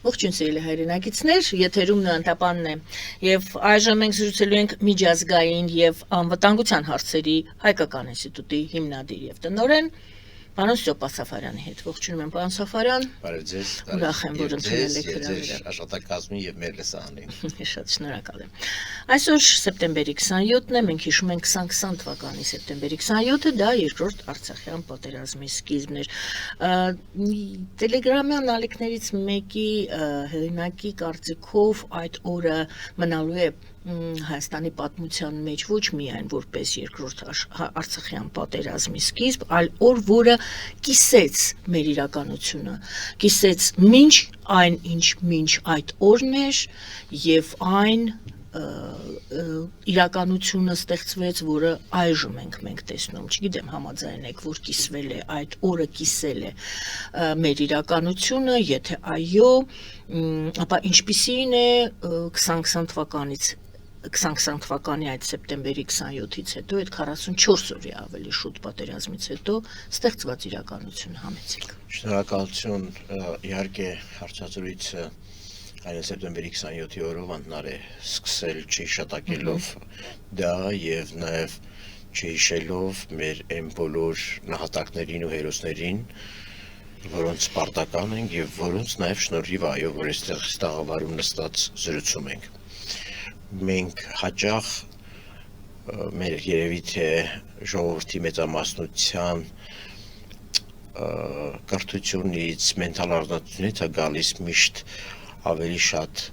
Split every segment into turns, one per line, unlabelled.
Ողջույն սիրելի հայրենակիցներ, եթերում Նոյանտապանն է եւ այժմ մենք զրուցելու ենք միջազգային եւ անվտանգության հարցերի հայկական ինստիտուտի հիմնադիր եւ տնօրեն Պարոն Ստեփա Սաֆարյանի հետ։ Ողջունում եմ, պարոն Սաֆարյան։
Բարև ձեզ։
Ուրախ եմ, որ ընդունել եք հրավերը։
Աշխատակազմին եւ մեր լսարանին։
Շատ շնորհակալ եմ։ Այսօր սեպտեմբերի 27-ն է, մենք հիշում ենք 2020 թվականի սեպտեմբերի 27-ը, դա երկրորդ Արցախյան պատերազմի սկիզբն էր։ Տելեգրամյան ալիքներից մեկի հեղինակի կարծիքով այդ օրը մնալու է Հայաստանի պատմության մեջ ոչ միայն որպես երկրորդ Արցախյան պատերազմի սկիզբ, այլ օր, որը կիսեց մեր իրականությունը, կիսեց մինչ այն, ինչ մինչ այդ օրն էր, եւ այն իրականությունը ստեղծվեց, որը այժմ մենք տեսնում, չգիտեմ համաձայն եք, որ կիսվել է, այդ օրը կիսել է մեր իրականությունը, եթե այո, ապա ինչպիսին է 2020 թվականից 2020 թվականի այդ սեպտեմբերի 27-ից հետո, այդ 44 օրի ավելի շուտ պատերազմից հետո ստեղծված իրականություն համեցեք։
Շնորհակալություն, իհարկե հարցազրույցը այն սեպտեմբերի 27-ի օրով անհնար է սկսել չհիշատակելով դա եւ նաեւ չհիշելով մեր այն բոլոր նահատակներին ու հերոսներին, որոնց պարտական ենք եւ որոնց նաեւ շնորհիվ այո, որ այստեղ ստաղավարում նստած զրուցում ենք։ Մենք հաճախ մեր երևի թե ժողովրդի մեծամասնության կրթությունից, մենտալ առնչությունից է գալիս միշտ ավելի շատ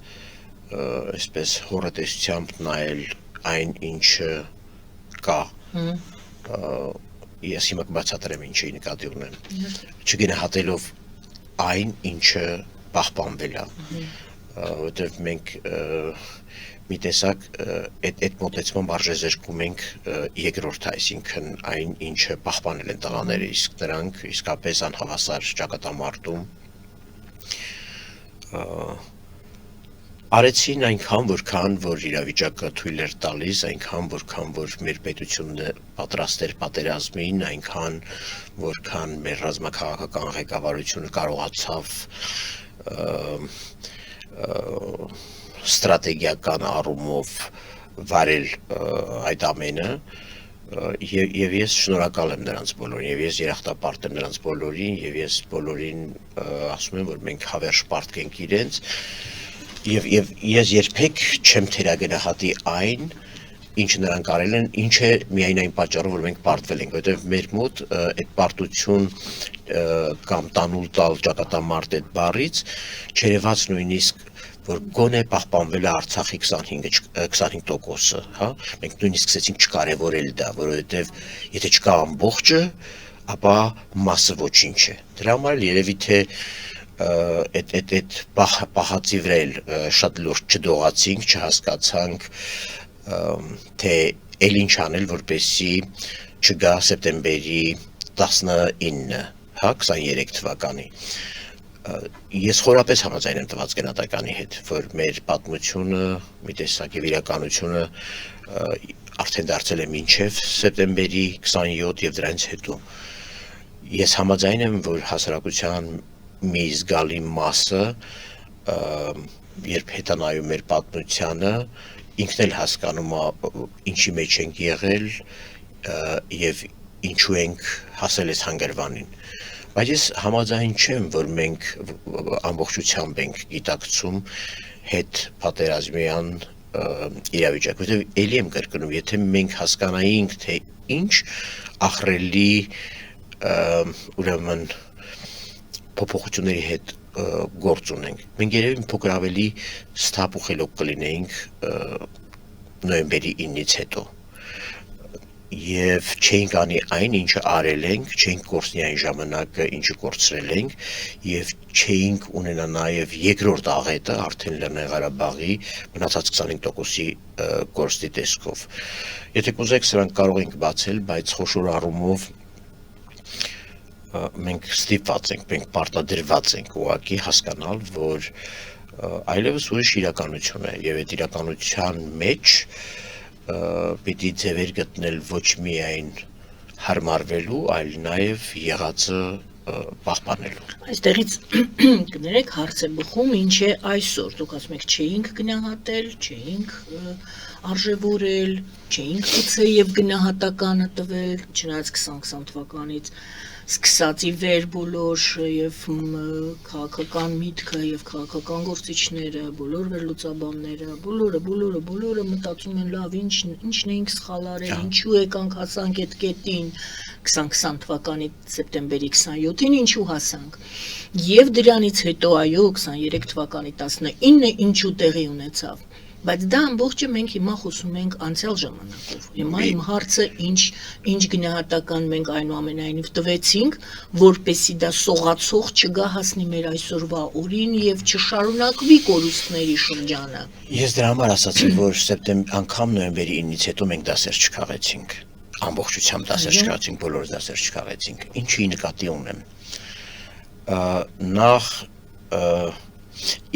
այսպես հորատեսությամբ նայել այն ինչը կա։ Ես հիմա կբացատրեմ ինչի նկատի ունեմ։ Չգնահատելով այն ինչը պահպանվել է, որտեղ մենք մի տեսակ այդ մոտեցման արժեզրկում ենք երկրորդ, այսինքն այն ինչը պահպանել են տղաները, իսկ նրանք իսկապես անհավասար ճակատամարտում արեցին այնքան որքան որ իրավիճակը թույլ էր տալիս, այնքան որքան որ մեր պետությունը պատրաստ էր պատերազմին, այնքան որքան մեր ռազմաքաղաքական ղեկավարությունը կարողացավ ստրատեգիական առումով վարել այդ ամենը եւ ես շնորհակալ եմ նրանց բոլորին եւ ես երախտապարտ եմ նրանց բոլորին եւ ես բոլորին ասում եմ որ մենք հավերժ պարտք ենք իրենց եւ ես երբեք չեմ թերագնահատի այն ինչ նրանք արել են, ինչ է միայն այն պատճառով, որ մենք պարտվել ենք, որովհետեւ մեր մոտ այդ պարտություն կամ տանուլ տալ ճակատամարտ այդ բառից չերևաց նույնիսկ որ գոնե պահպանվել է Արցախի 25%-ը, հա, մենք նույնիսկ սկսեցինք չկարևորել դա, որովհետև եթե չկա ամբողջը, ապա մասը ոչինչ է։ Դրա համար երևի թե այդ պահածի վրա շատ լուրջ չդողացինք, չհասկացանք, թե էլ ինչ անել, որպեսզի չգա սեպտեմբերի 19-ը, հա, 23 թվականի։ Ես խորապես համաձայն եմ տված գնահատականի հետ, որ մեր պատմությունը, մի տեսակ եւ իրականությունը արդեն դարձել է մինչև սեպտեմբերի 27 եւ դրանից հետո։ Ես համաձայն եմ, որ հասարակության մի զգալի մասը, երբ հետանայում մեր պատմությանը, ինքն էլ հասկանում է ինչի մեջ ենք եղել եւ ինչու ենք հասել այս հանգրվանին։ Բայց ես համաձայն չեմ, որ մենք ամբողջությամբ ենք գիտակցում հետ պատերազմյան իրավիճակ, որովհետև էլի եմ կրկնում, եթե մենք հասկանայինք, թե ինչ ահռելի ուրեմն փոփոխությունների հետ գործ ունենք, մենք երևի մի փոքր ավելի սթափ ու խելոք կլինեինք նոյեմբերի 9-ից հետո։ Եվ չենք անի այն, ինչը արել ենք, չենք կորցնի այն ժամանակը, ինչը կորցրել ենք, եւ չենք ունենա նաեւ երկրորդ աղետը, արդեն Լեռնային Ղարաբաղի մնացած 25%-ի կորստի տեսքով։ Եթե կուզեք, սրանք կարող ենք բացել, բայց խոշոր առումով մենք ստիպված ենք, մենք պարտադրված ենք ուղղակի հասկանալ, որ այլևս ուրիշ իրականություն է, եւ այդ իրականության մեջ պիտի ձևեր գտնել ոչ միայն հարմարվելու, այլ նաև եղածը պահպանելու։
Այստեղից կներեք հարց է բխում, ինչ է այսօր, դուք ասում եք չէինք գնահատել, չէինք արժևորել, չէինք գուցե եւ գնահատականը տվել, չնայած 2020 թվականից սկսածի վեր բոլոր եւ քաղաքական միտքը եւ քաղաքական գործիչները, բոլոր վերլուծաբանները, բոլորը մտածում են լավ, ինչն էինք սխալ արել, ինչու եկանք հասանք այդ կետին 2020 թվականի սեպտեմբերի 27-ին ինչու հասանք։ Եվ դրանից հետո այո 23 թվականի 19-ը ինչու տեղի ունեցավ։ Բայց դա ամբողջը մենք հիմա խոսում ենք անցյալ ժամանակով։ Հիմա իմ հարցը ինչ գնահատական մենք այնուամենայնիվ տվեցինք, որպեսզի դա սողացող չգա հասնի մեր այսօրվա օրին եւ չշարունակվի կորուստների շրջանը։
Ես դրա համար ասացի, որ անգամ նոյեմբերի 9-ից հետո մենք դասեր չքաղեցինք։ Ամբողջությամբ դասեր չքաղեցինք, բոլոր դասեր չքաղեցինք։ Ինչի նկատի ունեմ։ Նախ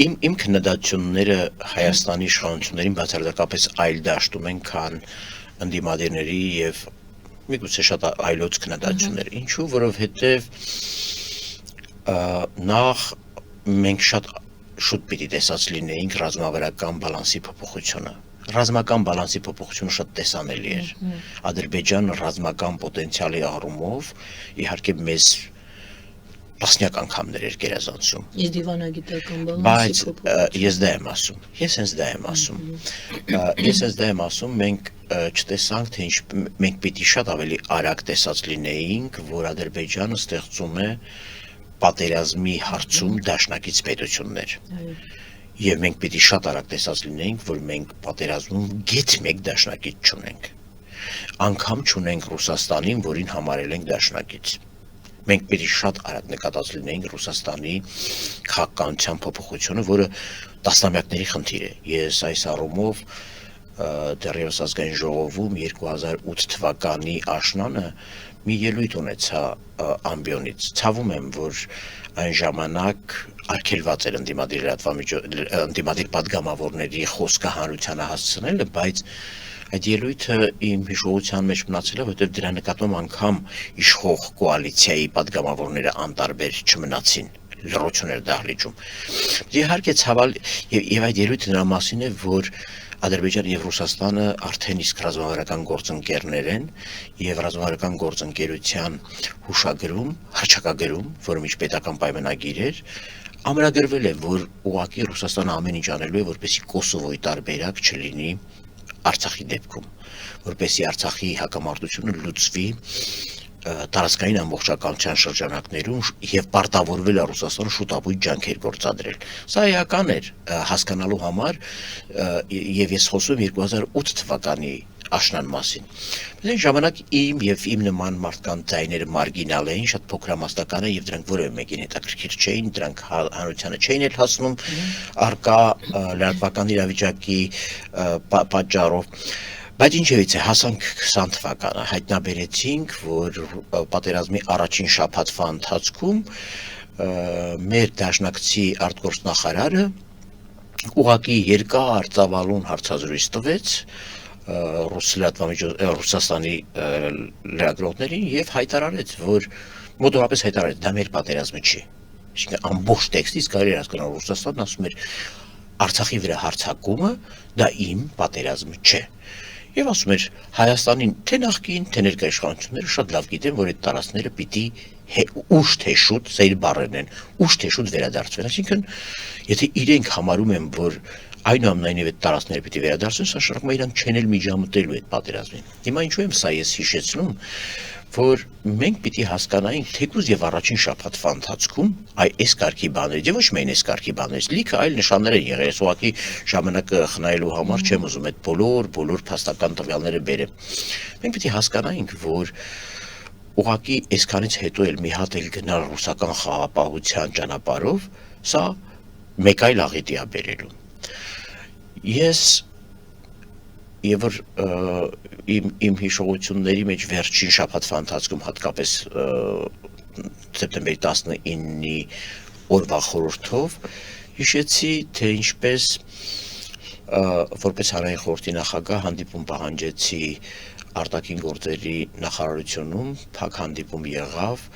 Իմ քննադատությունները Հայաստանի իշխանություններին բացարձակապես այլ դաշտում են, քան ընդդիմադիրների եւ միգուցե շատ այլոց քննադատություններ։ Ինչու, որովհետեւ նախ մենք շատ շուտ պիտի տեսած լինեինք ռազմավարական բալանսի փոփոխությունը։ Ռազմական բալանսի փոփոխությունը շատ տեսանելի էր։ Ադրբեջանը ռազմական պոտենցիալի առումով իհարկե մեզ տասնյակ անգամներ էր գերազանցում։
Իսկ դիվանագիտական բալանսի
Բայց ես դա եմ ասում։ Ես հենց դա եմ ասում, մենք չտեսանք, թե մենք պիտի շատ ավելի արագ տեսած լինեինք, որ Ադրբեջանը ստեղծում է պատերազմի հարցում դաշնակից պետություններ։ Եվ մենք պիտի շատ արագ տեսած լինեինք, որ մենք պատերազմում գեթ մեկ դաշնակից չունենք։ Անգամ չունենք Ռուսաստանին, որին համարել ենք դաշնակից։ Մենք պիտի շատ արագ նկատած լինեինք Ռուսաստանի քաղաքականության փոփոխությունը, որը տասնամյակների խնդիր է։ Ես այս առումով դեռևս ազգային ժողովում 2008 թվականի աշնանը մի ելույթ ունեցա ամբիոնից։ Ցավում եմ, որ այն ժամանակ արգելված էր ընդդիմադիր պատգամավորների խոսքը հանրությանը հասցնելը, բայց այդ ելույթը իմ հիշողության մեջ մնացել է, որտեղ դրա նկատմամբ անգամ իշխող կոալիցիայի պատգամավորները անտարբեր չմնացին, լռություն էր դահլիճում։ Իհարկե ցավալ եւ այդ ելույթը նրա մասին է, որ Ադրբեջանը եւ Ռուսաստանը արդեն իսկ ռազմավարական գործընկերներ են եւ ռազմավարական գործընկերության հուշագրում, հռչակագրում, որը միջպետական պայմանագիր էր, ամրագրվել է, որ ուղղակի Ռուսաստանը ամեն ինչ անելու է, որպեսզի Կոսովոյի տարբերակ չլինի Արցախի դեպքում, որպեսզի Արցախի հակամարտությունը լուծվի տարածքային ամբողջականության շրջանակներում եւ պարտավորվել է Ռուսաստանը շուտապույտ ջանքեր գործադրել։ Սա էական էր հասկանալու համար եւ ես խոսում 2008 թվականի աշնան մասին։ Բայց այն ժամանակ իմ եւ իմ նման մարդկանց ձայները մարգինալ էին, շատ փոքրամասնական են եւ դրանք որևէ մեկին հետաքրքիր չէին, դրանք հանրությանը չէին էլ հասնում արկա լրատվական իրավիճակի պատճառով։ Բայց ինչևից է, հասանք 20 թվականը, հայտնաբերեցինք, որ պատերազմի առաջին շաբաթվա ընթացքում մեր դաշնակցի արտգործնախարարը ուղղակի երկար ծավալուն հարցազրույց տվեց Ռուսաստանի լրագրողներին եւ հայտարարեց, որ մոտավորապես հայտարարեց, դա մեր պատերազմը չի։ Այսինքն ամբողջ տեքստից կարելի է հասկանալ, Ռուսաստանն ասում էր Արցախի վրա հարձակումը դա իմ պատերազմը չէ։ Եվ ասում էր Հայաստանին թե նախկին, թե ներկա իշխանությունները շատ լավ գիտեն, որ այդ տարածքները պիտի ուշ թե շուտ, սա իր բառերն են, ուշ թե շուտ վերադարձվեն։ Այսինքն, եթե իրենք համարում են, որ այնուամենայնիվ այդ տարածքները պիտի վերադարձվեն, սա շարունակում է իրանք չեն էլ միջամտելու այդ պատերազմին։ Հիմա ինչու եմ սա ես հիշեցնում, որ մենք պիտի հասկանայինք թեկուզ եւ առաջին շաբաթվա ընթացքում այս կարգի բաներից, եւ ոչ միայն այս կարգի բաներից, լիքը այլ նշաններ են եղել, ուղղակի ժամանակը խնայելու համար չեմ ուզում այդ բոլոր փաստական տվյալները բերեմ։ Մենք պիտի հասկանայինք, որ ուղղակի այսքանից հետո էլ մի հատ էլ գնալ ռուսական խաղապահության ճանապարհով, սա մեկ այլ աղետի է բերելու։ Ես Եվ որ իմ հիշողությունների մեջ վերջին շաբաթվա ընթացքում հատկապես սեպտեմբերի 19-ի օրվա խորհրդով հիշեցի, թե ինչպես որպես հանրային խորհրդի նախագահ հանդիպում պահանջեցի արտաքին գործերի նախարարությունում, փակ հանդիպում եղավ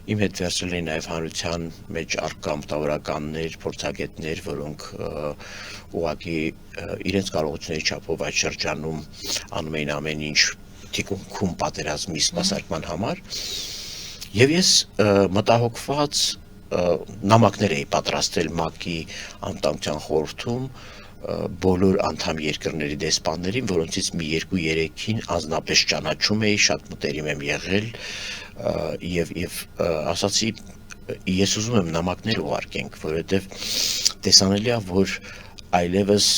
Իմ հետ վերցրել էին նաև հանրության մեջ առկա մտավորականներ, փորձագետներ, որոնք ուղղակի իրենց կարողությունների չափով այդ շրջանում անում էին ամեն ինչ թիկունքում պատերազմի սպասարկման համար։ Եվ ես մտահոգված նամակներ էի պատրաստել ՄԱԿ-ի անվտանգության խորհրդում բոլոր անդամ երկրների դեսպաններին, որոնցից մի 2-3-ին անձնապես ճանաչում էի, շատ մտերիմ եմ եղել եւ ասացի ես ուզում եմ նամակներ ուղարկենք, որովհետեւ տեսանելի է, որ այլևս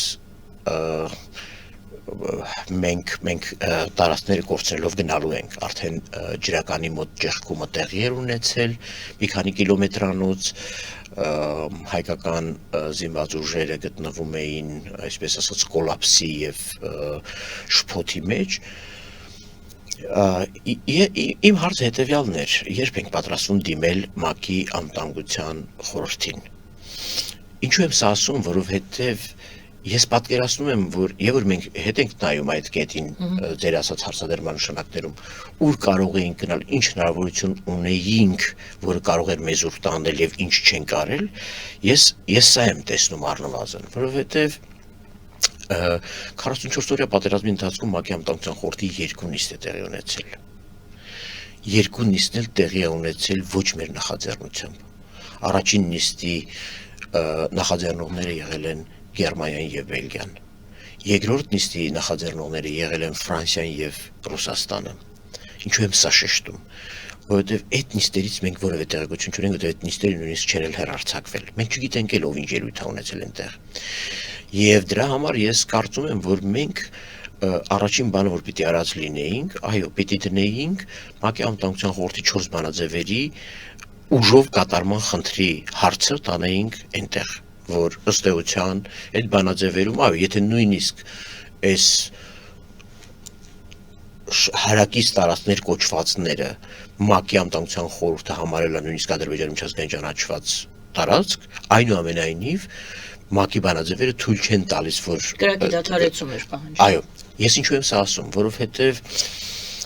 մենք տարածքները կորցնելով գնալու ենք, արդեն ջրականի մոտ ճեղքումը տեղի էր ունեցել, մի քանի կիլոմետրանոց հայկական զինված ուժերը գտնվում էին, այսպես ասած, կոլապսի եւ շփոթի մեջ։ Իմ հարցը հետեւյալն էր, երբ ենք պատրաստվում դիմել ՄԱԿ-ի անվտանգության խորհրդին։ Ինչու եմ սա ասում, որովհետեւ ես պատկերացնում եմ, որ մենք հետ ենք նայում այդ կետին ձեր ասած հարցադրման նշանակներում, ուր կարող էինք գնալ, ինչ հնարավորություն ունեինք, որը կարող էր մեզ ուր տանել եւ ինչ չենք արել, ես սա եմ տեսնում առնվազն, որովհետեւ 44-օրյա պատերազմի ընթացքում ՄԱԿ-ի անվտանգության խորհրդի 2 նիստ է տեղի ունեցել։ 2 նիստն էլ տեղի է ունեցել ոչ մեր նախաձեռնությամբ։ Առաջին նիստի նախաձեռնողները եղել են Գերմանիան եւ Բելգիան։ Երկրորդ նիստի նախաձեռնողները եղել են Ֆրանսիան եւ Ռուսաստանը։ Ինչու եմ սա շեշտում, որովհետեւ այդ նիստերից մենք որևէ տեղեկություն չունենք, որովհետեւ այդ նիստերը նույնիսկ չեն հեռարձակվել։ Մենք չգիտենք էլ ով ինչ ելույթ է ունեցել այնտեղ։ Եվ դրա համար ես կարծում եմ, որ մենք առաջին բանը, որ պիտի արած լինեինք, այո, պիտի դնեինք ՄԱԿ-ի անվտանգության խորհրդի 4 բանաձևերի ուժով կատարման խնդրի հարցը տանեինք այնտեղ, որ ըստ էության այդ բանաձևերում, այո, եթե նույնիսկ այս հարակից տարածքներ կոչվածները ՄԱԿ-ի անվտանգության խորհուրդը համարել է նույնիսկ Ադրբեջանի միջազգային ճանաչված տարածք, այնուամենայնիվ ՄԱԿ-ի բանաձևերը թույլ չեն տալիս, որ
կրակի դադարեցում էր պահանջում։
Այո, ես ինչու եմ սա ասում, որովհետև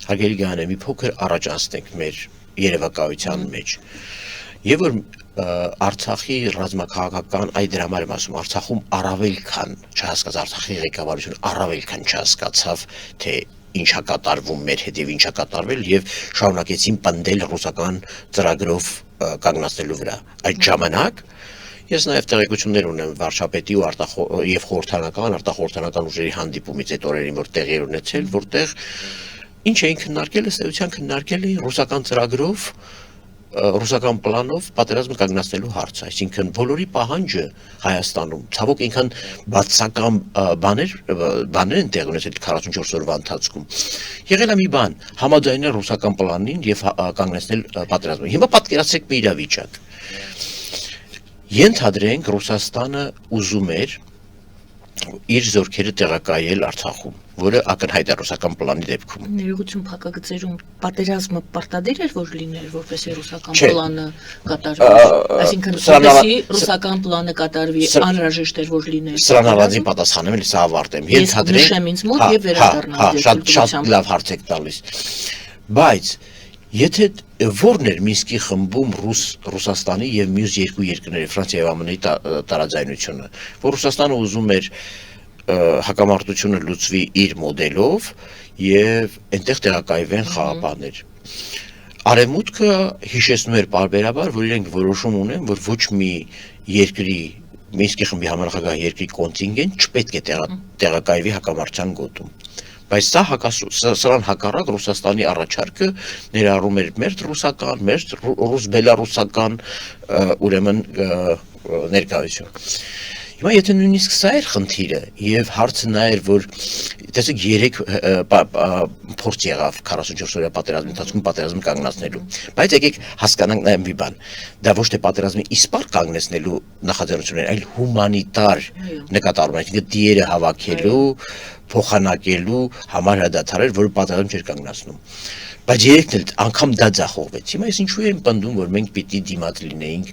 հարգելի Գայանե, մի փոքր առաջ անցնենք մեր երևակայության մեջ։ Եվ որ Արցախի ռազմաքաղաքական, այ դրա համար եմ ասում, Արցախում առավել քան չհասկաց Արցախի ղեկավարությունը առավել քան չհասկացավ, թե ինչա կատարվում մեր հետ եւ ինչա կատարվել եւ շարունակեցին պնդել ռուսական ծրագրով կանգնացնելու վրա։ Այդ ժամանակ ես նաեւ տեղեկություններ ունեմ վարչապետի ու եւ խորհրդանական, արտախորհրդանական ուժերի հանդիպումից այդ օրերին, որ տեղի էր ունեցել, որտեղ ինչ էին քննարկել, ըստ էության քննարկել էին ռուսական ծրագրով ռուսական պլանով պատերազմը կանգնացնելու հարցը, այսինքն բոլորի պահանջը Հայաստանում ցավոք այնքան բացական բաներ են տեղի ունեցել 44 օրվա ընթացքում։ Եղել է մի բան, համաձայնել ռուսական պլանին եւ կանգնեցնել պատերազմը։ Հիմա պատկերացրեք մի իրավիճակ։ Ենթադրենք Ռուսաստանը ուզում էր իր զորքերը տեղակայել Արցախում, որը ակնհայտ է ռուսական պլանի դեպքում։
Ներողություն փակագծերում պատերազմը պարտադիր էր, որ լիներ, որպեսզի ռուսական պլանը կատարվի։ Այսինքն, որպեսզի ռուսական պլանը կատարվի, անհրաժեշտ էր, որ լիներ։
Սրան ավազին պատասխանում եմ, սա ավարտեմ։
Ենթադրենք, նշեմ ինձ մոտ եւ վերադառնամ։
Շատ լավ հարց եք տալիս։ Բայց եթե որն էր Մինսկի խմբում Ռուսաստանի եւ մյուս երկու երկրների Ֆրանսիա եւ ԱՄՆ-ի տարաձայնությունը, որ Ռուսաստանը ուզում էր հակամարտությունը լուծվի իր մոդելով եւ այնտեղ տեղակայվեն խաղապահներ։ Արևմուտքը հիշեցնում էր պարբերաբար, որ իրենք որոշում ունեն, որ ոչ մի երկրի Մինսկի խմբի համանախագահ երկրի կոնտինգենտ չպետք է տեղակայվի հակամարտության գոտում։ Բայց սրան հակառակ Ռուսաստանի առաջարկը ներառում էր մերձ ռուսական, մերձ ռուս-բելարուսական ուրեմն ներկայություն։ Հիմա եթե նույնիսկ սա էր խնդիրը եւ հարցը նա էր, որ տեսեք 3 փորձ եղավ 44 օրյա պատերազմի ընթացքում պատերազմը կանգնեցնելու, բայց եկեք հասկանանք նաեւ մի բան, դա ոչ թե պատերազմի իսպառ կանգնեցնելու նախաձեռնություն էր, այլ հումանիտար նկատառում, այսինքն դիերը հավաքելու, փոխանակելու համար հրադադար էր, որը պատերազմ չէր կանգնացնում։ Բայց երեքն էլ անգամ դա ձախողվեց։ Հիմա ես ինչու եմ պնդում, որ մենք պիտի դիմաց լինեինք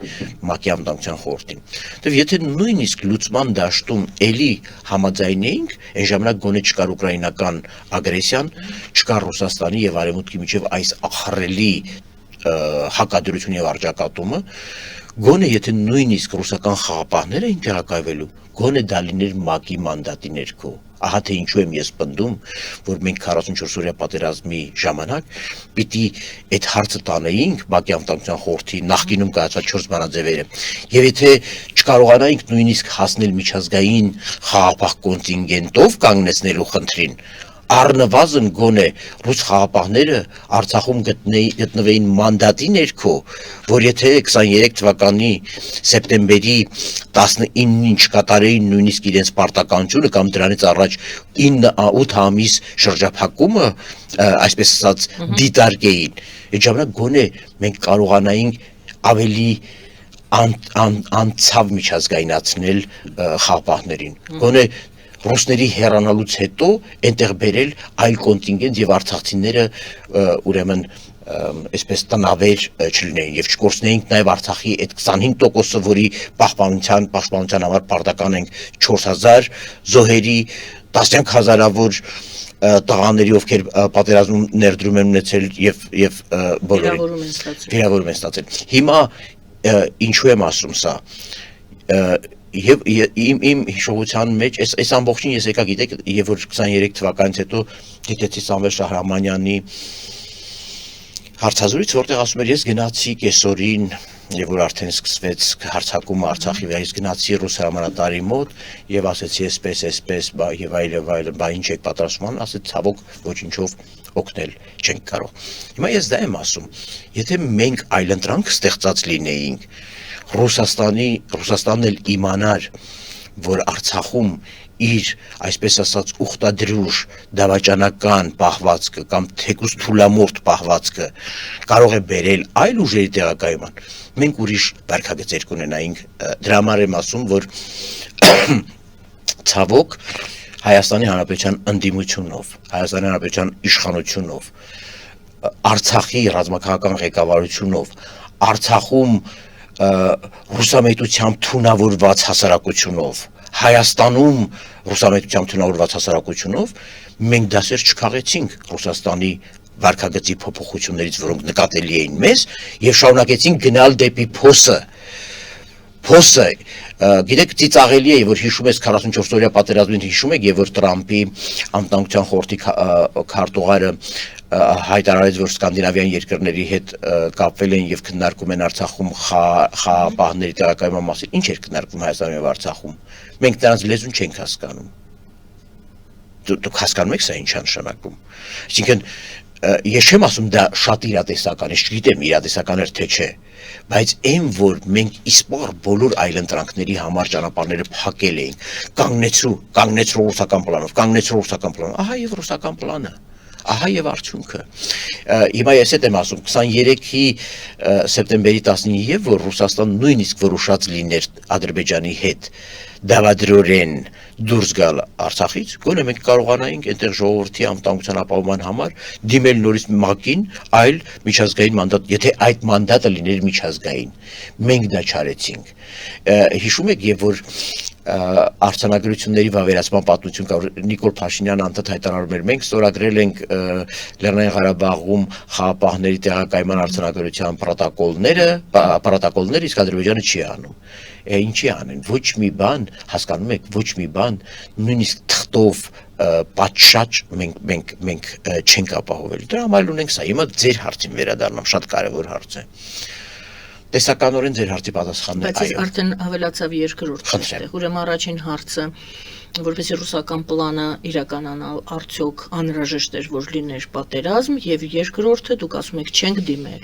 ՄԱԿ-ի անվտանգության խորհրդին։ Որտեւ եթե նույնիսկ լուծման դաշտում էլի համաձայնեինք, այն ժամանակ գոնե չկար ուկրաինական ագրեսիան, չկար Ռուսաստանի եւ Արևմուտքի միջև այս ախռելի հակադրություն եւ արճակատումը, գոնե եթե նույնիսկ ռուսական խաղապահները էին տեղակայվելու, գոնե դա լիներ ՄԱԿ-ի մանդատի ներքո։ Ահա թե ինչու եմ ես պնդում, որ մենք 44 օրյա պատերազմի ժամանակ պիտի այդ հարցը տանեինք ՄԱԿ-ի անվտանգության խորհրդի նախկինում կայացած 4 բանաձևերը։ Եվ եթե չկարողանայինք նույնիսկ հասնել միջազգային խաղապահ կոնտինգենտով կանգնեցնելու խնդրին, առնվազն գոնե ռուս խաղապահները Արցախում գտնվեին մանդատի ներքո, որ եթե 23 թվականի սեպտեմբերի 19-ին չկատարեին նույնիսկ իրենց պարտականությունը կամ դրանից առաջ 9-8 ամիս շրջափակումը, այսպես ասած, դիտարկեին, այդ ժամանակ գոնե մենք կարողանայինք ավելի անցավ միջազգայնացնել խաղապահներին, գոնե ռուսների հեռանալուց հետո այնտեղ բերել այլ կոնտինգենտ եւ արցախցիները ուրեմն այսպես տնավեր չլինեին եւ չկորցնեինք նաեւ Արցախի այդ 25%-ը, որի պաշտպանության համար պարտական ենք 4000 զոհերի, տասնյակ հազարավոր տղաների, ովքեր պատերազմում ներդրում են ունեցել եւ բոլորին վիրավորում են ստացել։ Հիմա ինչու եմ ասում սա։ Եվ իմ հիշողության մեջ այս ամբողջին ես եկա գիտեք, եւ որ 23 թվականից հետո դիտեցի Սամվել Շահրամանյանի հարցազրույց, որտեղ ասում էր ես գնացի կեսօրին, եւ որ արդեն սկսվեց հարձակումը Արցախի վրա, ես գնացի ռուս հրամանատարի մոտ եւ ասեցի այսպես, եւ այլն, բա ինչ եք պատրաստում, ասեց ցավոք ոչինչով օգնել չենք կարող։ Հիմա ես դա եմ ասում, եթե մենք այլընտրանք ստեղծած լինեինք, Ռուսաստանն էլ իմանար, որ Արցախում իր, այսպես ասած, ուխտադրուժ դավաճանական պահվածքը կամ թեկուզ թուլամորթ պահվածքը կարող է բերել այլ ուժերի տեղակայման, մենք ուրիշ վարքագծեր կունենայինք։ Դրա համար եմ ասում, որ ցավոք Հայաստանի Հանրապետության ընդդիմությունով, Հայաստանի Հանրապետության իշխանությունով, Արցախի ռազմաքաղաքական ղեկավարությունով, Արցախում ռուսամետությամբ թունավորված հասարակությունով, Հայաստանում ռուսամետությամբ թունավորված հասարակությունով մենք դասեր չքաղեցինք Ռուսաստանի վարքագծի փոփոխություններից, որոնք նկատելի էին մեզ, եւ շարունակեցինք գնալ դեպի փոսը, գիտեք, ծիծաղելի է, որ հիշում ես 44 օրյա պատերազմին, հիշում եք, եւ որ Տրամպի անվտանգության խորհրդի քարտուղարը հայտարարեց, որ սկանդինավյան երկրների հետ կապվել են եւ քննարկում են Արցախում խաղապահների տեղակայման մասին։ Ինչ էր քննարկվում Հայաստանում եւ Արցախում։ Մենք նրանց լեզուն չենք հասկանում։ Դուք հասկանում եք սա ինչ է նշանակում։ Այսինքն ես չեմ ասում դա շատ իրատեսական է, չգիտեմ իրատեսական էր թե չէ, բայց այն որ մենք իսպառ բոլոր այլընտրանքների համար ճանապարհները փակել էինք, կանգնեցրու ռուսական պլանով, ահա եւ ռուսական պլանը, ահա եւ արդյունքը։ Հիմա ես եմ ասում 23-ի սեպտեմբերի 19-ի եւ որ Ռուսաստան նույնիսկ որոշած լիներ Ադրբեջանի հետ դավադրորեն դուրս գալ Արցախից, գոնե մենք կարողանայինք այնտեղ ժողովրդի անվտանգության ապահովման համար դիմել նորից ՄԱԿ-ին, այլ միջազգային մանդատ, եթե այդ մանդատը լիներ միջազգային, մենք դա չարեցինք։ Հիշում եք, եւ որ արձանագրությունների վավերացման պատմություն կա, Նիկոլ Փաշինյանը անդադ հայտարարում էր, մենք ստորագրել ենք Լեռնային Ղարաբաղում խաղապահների տեղակայման արձանագրության պրոտոկոլները, իսկ Ադրբեջանը չի անում։ Ինչի անեն, ոչ մի բան, հասկանում եք, ոչ մի բան, նույնիսկ թղթով պատշաճ մենք չենք ապահովել։ Դրա համար ունենք սա։ Հիմա ձեր հարցին վերադառնամ, շատ կարևոր հարց է։ Տեսականորեն ձեր հարցի պատասխանն է այո։
Բայց արդեն ավելացավ երկրորդ այստեղ։ Ուրեմն առաջին հարցը, որպեսզի ռուսական պլանը իրականանալ արդյոք անհրաժեշտ էր, որ լիներ պատերազմ, եւ երկրորդը դուք ասում եք չենք դիմել։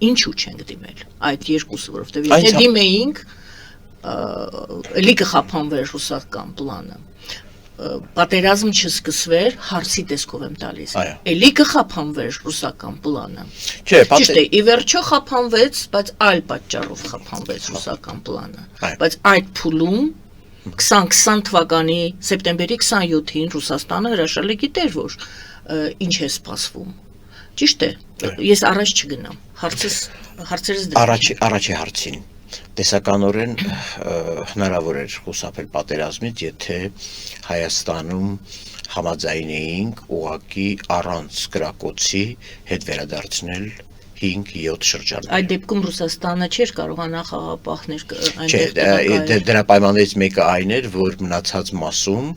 Ինչու չենք դիմել։ Այդ երկուսը, որովհետեւ եթե դիմեինք, էլի կխափանվեր ռուսական պլանը։ Պատերազմ չսկսվեր, հարցի տեսքով եմ տալիս։ Էլի կխափանվեր ռուսական պլանը։ Ճիշտ է, ի վերջո խափանվեց, բայց այլ պատճառով խափանվեց ռուսական պլանը։ Բայց այդ փուլում 2020 թվականի սեպտեմբերի 27-ին Ռուսաստանը հրաշալի գիտեր, որ ինչ է սպասվում։ Ճիշտ է, ես առաջ չգնամ։ Հարցերս
Առաջի հարցին տեսականորեն հնարավոր էր խուսափել պատերազմից, եթե Հայաստանում համաձայնեինք ուղղակի առանց կրակոցի հետ վերադարձնել 5-7 շրջաններ։
Այդ դեպքում Ռուսաստանը չէր կարողանա խաղապահներ
Չէ, դրա պայմաններից մեկը այն էր, որ մնացած մասում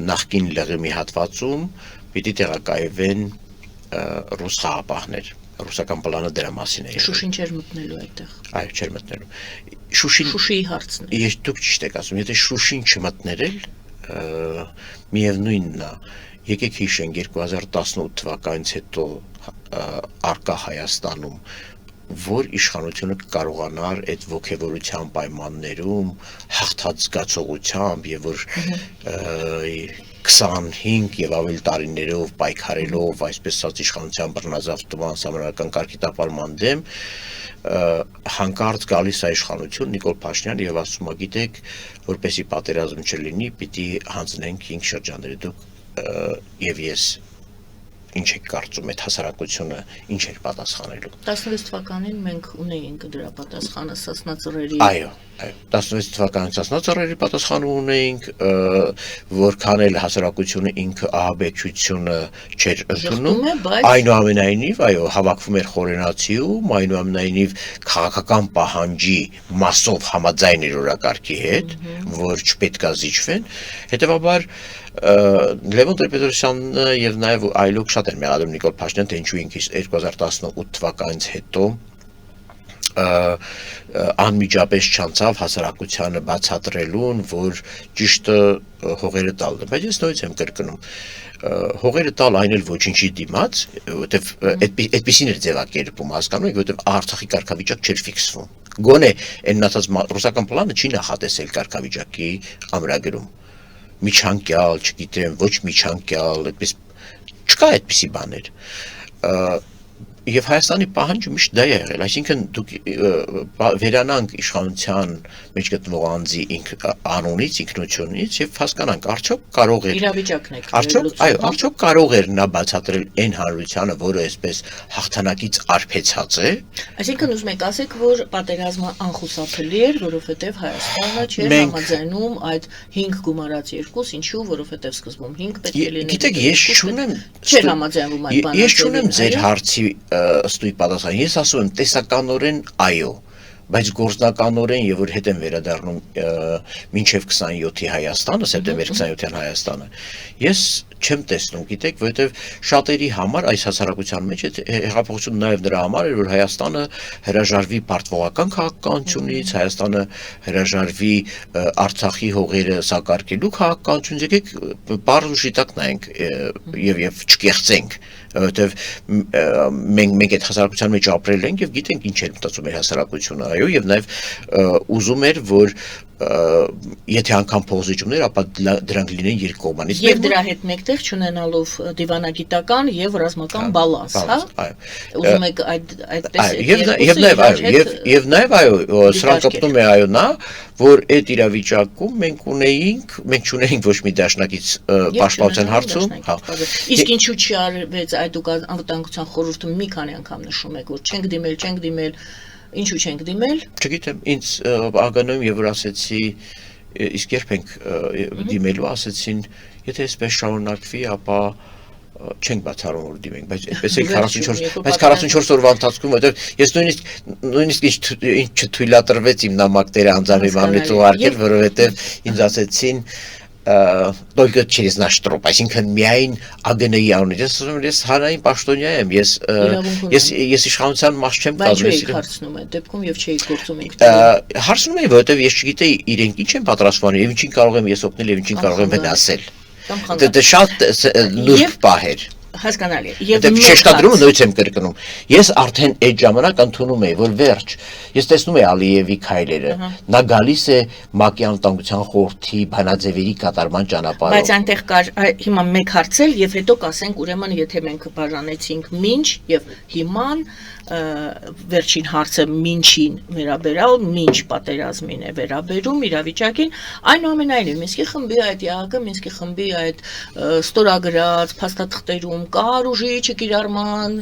նախկին լեռնի հատվածում պիտի տեղակայվեն ռուս խաղապահներ։ Ռուսական պլանը դրա մասին է։
Շուշին չէր մտնելու այդտեղ։
Այո, չէր մտնելու։
Շուշիի հարցն է։
Ես դուք ճիշտ եք ասում, եթե Շուշին չմտներել, միևնույնն է, եկեք հիշենք 2018 թվականից հետո արկա Հայաստանում, որ իշխանությունը կարողանար այդ ոգևորության պայմաններում հաղթած զգացողությամբ եւ որ 25 եւ ավելի տարիներով պայքարելով այսպես ասած իշխանության բռնազավթման համանական կարգի տապալման դեմ հանկարծ գալիս է իշխանություն Նիկոլ Փաշինյան եւ ասում է գիտեք որպեսի պատերազմ չլինի պիտի հանձնենք 5 շրջաններ դուք եւ ես ինչ եք կարծում այդ հասարակությունը ինչ էր պատասխանելու
16 թվականին մենք ունեինք դրա պատասխանը Սասնածռերի
Այո 16 թվականին Սասնածռերի պատասխանը ունեինք որքան էլ հասարակությունը ինքը ահաբեկչությունը չէր ընդունում այնուամենայնիվ այո հավաքվում էր խորենացիում այնուամենայնիվ քաղաքական պահանջի մասով համաձայն էր օրակարգի հետ որ չպետք է զիջվեն հետեւաբար Լևոն Տեր-Պետրոսյանը եւ նաեւ այլոք շատ էր մեղադրում Նիկոլ Փաշինյան թե ինչու ինքը 2018 թվականից հետո անմիջապես չանցավ հասարակությանը բացատրելուն, որ ճիշտը հողերը տալն է, բայց ես նույնիսկ եմ կրկնում հողերը տալ այն էլ ոչինչի դիմաց, որտեվ այդպեսին էր ձևակերպում, հասկանում եք, որտեվ Արցախի կարգավիճակ չէր ֆիքսվում։ Գոնե այն մնացած ռուսական պլանը չի նախատեսել կարգավիճակի ամրագրում։ Միջանկյալ, չգիտեմ, ոչ միջանկյալ, այդպես չկա այդպիսի բաներ։ Եվ Հայաստանի պահանջը միշտ դա է եղել, այսինքն դուք վերանանք իշխանության մեջ գտնվող անձի անունից, ինքնությունից եւ հասկանանք արդյոք կարող է
իրավիճակն է
արդյոք կարող էր նա բացատրել այն հանրությանը, որը այսպես հաղթանակից արբեցած է։
Այսինքն ուզում եք ասեք, որ պատերազմը անխուսափելի էր, որովհետեւ Հայաստանը չէր համաձայնում այդ 5 գումարած 2, ինչու, որովհետեւ սկզբում 5 պետք է լիներ։
Գիտեք, ես չունեմ
չէր համաձայնվում այդ բանը։
Ես չունեմ ձեր հարցի ըստույ պատասխան, ես ասում եմ տեսականորեն այո, բայց գործնականորեն եւ որ հետ եմ վերադառնում մինչեւ 27-ի Հայաստանը, սեպտեմբեր 27-յան Հայաստանը, ես չեմ տեսնում, գիտեք, որովհետեւ շատերի համար այս հասարակության մեջ հեղափոխությունը նաեւ նրա համար էր, որ Հայաստանը հրաժարվի պարտվողական քաղաքականությունից, Հայաստանը հրաժարվի Արցախի հողերը սակարկելու քաղաքականությունից, եկեք բարձր շիտակ նայենք եւ չկեղծենք որովհետև մենք այդ հասարակության մեջ ապրել ենք եւ գիտենք ինչ էր մտածում մեր հասարակությունը, այո, եւ նաեւ ուզում էր, որ եթե անգամ փոխզիջումներ, ապա դրանք լինեն երկկողմանից։
Եվ դրա հետ մեկտեղ չունենալով դիվանագիտական եւ ռազմական բալանս, հա։ Ուզում եք այդպես
եւ նաեւ այո, սրանք կապտում է այո նա, որ այդ իրավիճակում մենք չունեինք ոչ մի դաշնակից պաշտպանության հարցում, հա։
Իսկ ինչու՞ չարվեց այդ դուք անվտանգության խորհուրդում մի քանի անգամ նշում եք, որ չենք դիմել Ինչու չենք դիմել։
Չգիտեմ, ինձ ԱԳՆ-ում եւ որ ասեցի, իսկ երբ ենք դիմելու, ասեցին, եթե այսպես շարունակվի, ապա չենք բացառում որ դիմենք, բայց այդպես էլ 44 օրվա ընթացքում, որտեղ ես նույնիսկ ինչ չթույլատրվեց իմ նամակները անձանրիվանից ուղարկել, որովհետեւ ինձ ասեցին только через наш труп, այսինքն միայն ԱԳՆ-ի անունից, ես ասում եմ, ես հանրային պաշտոնյա եմ, ես իշխանության մաս չեմ
կազմում։ Բայց չէի հարցնում այդ դեպքում եւ չէի գործում ինքն։
Հարցնում եմ, որովհետեւ ես չգիտեի իրենք ինչ են պատրաստվում եւ ինչին կարող եմ ես օգնել եւ ինչին կարող եմ վնասել։ Դա շատ լուրջ բան էր։
Հասկանալի է։ Եվ
շեշտադրումը նույնց եմ կրկնում։ Ես արդեն այդ ժամանակ ընդունում եի, որ վերջ, ես տեսնում եմ Ալիևի քայլերը։ Նա գալիս է ՄԱԿ-ի անվտանգության խորհրդի բանաձևերի կատարման ճանապարհով։
Բայց այնտեղ կար հիմա մեկ հարցել եւ հետո կասենք ուրեմն եթե մենք բաժանեցինք մինչ եւ հիման վերջին հարցը մինչին վերաբերալ, մինչ պատերազմին է վերաբերում իրավիճակին, այնուամենայնիվ Մինսկի խմբի այդ ԵԱՀԿ Մինսկի խմբի այդ ստորագրած փաստաթղթերում կար ուժի չկիրառման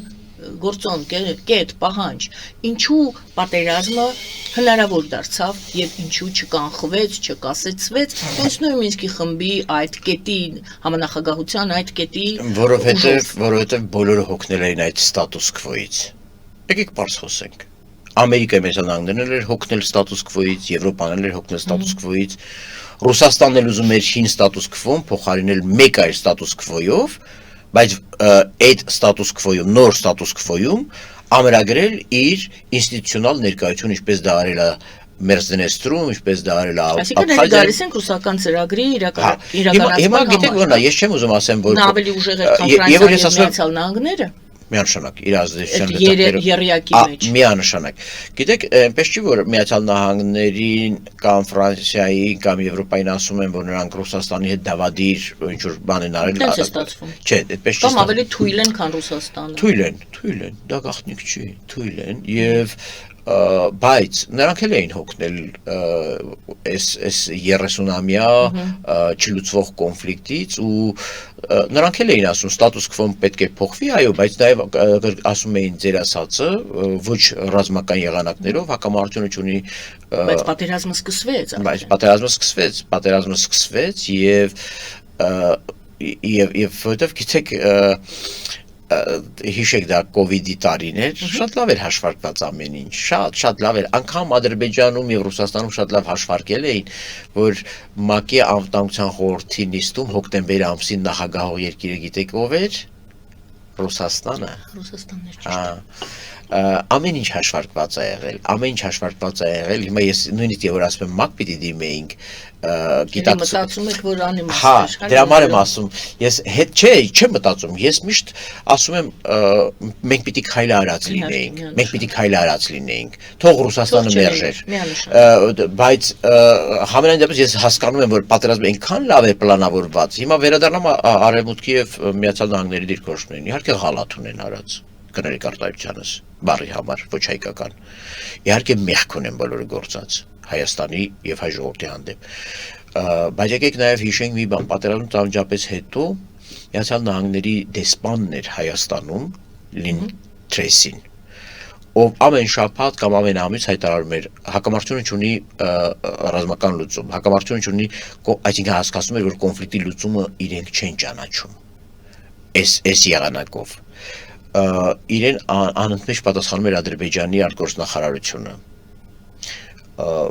գործոն կետ պահանջ, ինչու պատերազմը հնարավոր դարձավ եւ ինչու չկանխվեց, չկասեցվեց, հենց նույն Մինսկի խմբի այդ կետի համանախագահության այդ կետի
որովհետեւ բոլորը հոգնել էին այդ ստատուս քվոից։ Եկեք բարձ խոսենք։ Ամերիկայի Միացյալ Նահանգներն էր հոգնել ստատուս քվոից, Եվրոպան էր հոգնել ստատուս քվոից, Ռուսաստանն էլ ուզում էր հին ստատուս քվոն փոխարինել մեկ այլ ստատուս քվոյով, բայց այդ ստատուս քվոյում, նոր ստատուս քվոյում ամրագրել իր ինստիտուցիոնալ ներկայություն, ինչպես դա արել է Մերձնեստրում, ինչպես դա արել է
Այսինքն գալիս են ռուսական ծրագրի իրականացման
Հիմա գիտեք որն է, ես չեմ ուզում ասեմ, որ
նա ավելի ուժեղ է, քան Ֆրանսիան եւ Միացյալ Նահանգները։
Միանշանակ իր ազդեցության
երյակի մեջ
միանշանակ գիտեք այնպես չի որ Միացյալ Նահանգներին կամ Ֆրանսիայի կամ Եվրոպային ասում են որ նրանք Ռուսաստանի հետ դավադիր ինչ որ բան են արել չէ այդպես չի
կամ ավելի թույլ են քան Ռուսաստանը
թույլ են դա գաղտնիք չի թույլ են եւ բայց նրանք էլ էին հոգնել այս 30-ամյա չլուծվող կոնֆլիկտից ու նրանք էլ էին ասում ստատուս քվոն պետք է փոխվի այո բայց նաև ասում էին ձեր ասածը ոչ ռազմական եղանակներով հակամարտությունը չունի
բայց պատերազմը սկսվեց
եւ որովհետեւ գիտեք հիշեք դա կովիդի տարին էր շատ լավ էր հաշվարկված ամեն ինչ շատ լավ էր անգամ Ադրբեջանում եւ Ռուսաստանում շատ լավ հաշվարկել էին որ ՄԱԿ-ի անվտանգության խորհրդի նիստում հոկտեմբերի ամսին նախագահող երկիրը գիտեք ով էր Ռուսաստանը ամեն ինչ հաշվարկված է եղել հիմա ես նույնիսկ եւ որ ասում եմ ՄԱԿ պիտի դիմեինք
մտածում եք որ անիմաստ
հա դրա համար եմ ասում ես հետ չեմ մտածում ես միշտ ասում եմ մենք պիտի քայլ արած լինեինք թող Ռուսաստանը մերժեր բայց համենայն դեպս ես հասկանում եմ որ պատերազմը այնքան լավ է պլանավորված հիմա վերադառնամ Արևմուտքի եւ Միացյալ Նահանգների դիրքորոշումներին իհարկե غلط ունեն արած կներեք արտահայտությանս բարի համար ոչ հայկական իհարկե մեղք ունեն բոլորը գործած Հայաստանի եւ հայ ժողովրդի հանդեպ բայց եկեք նաեւ հիշենք մի բան պատերազմից անմիջապես հետո Միացյալ Նահանգների դեսպանն էր Հայաստանում Լին Թրեսին ով ամեն շաբաթ կամ ամեն ամիս հայտարարում էր հակամարտությունը չունի ռազմական լուծում հակամարտությունը չունի այսինքն հասկանում էր որ կոնֆլիկտի լուծումը իրենք չեն ճանաչում այս եղանակով իրեն անընդմեջ պատասխանում էր Ադրբեջանի արտգործնախարարությունը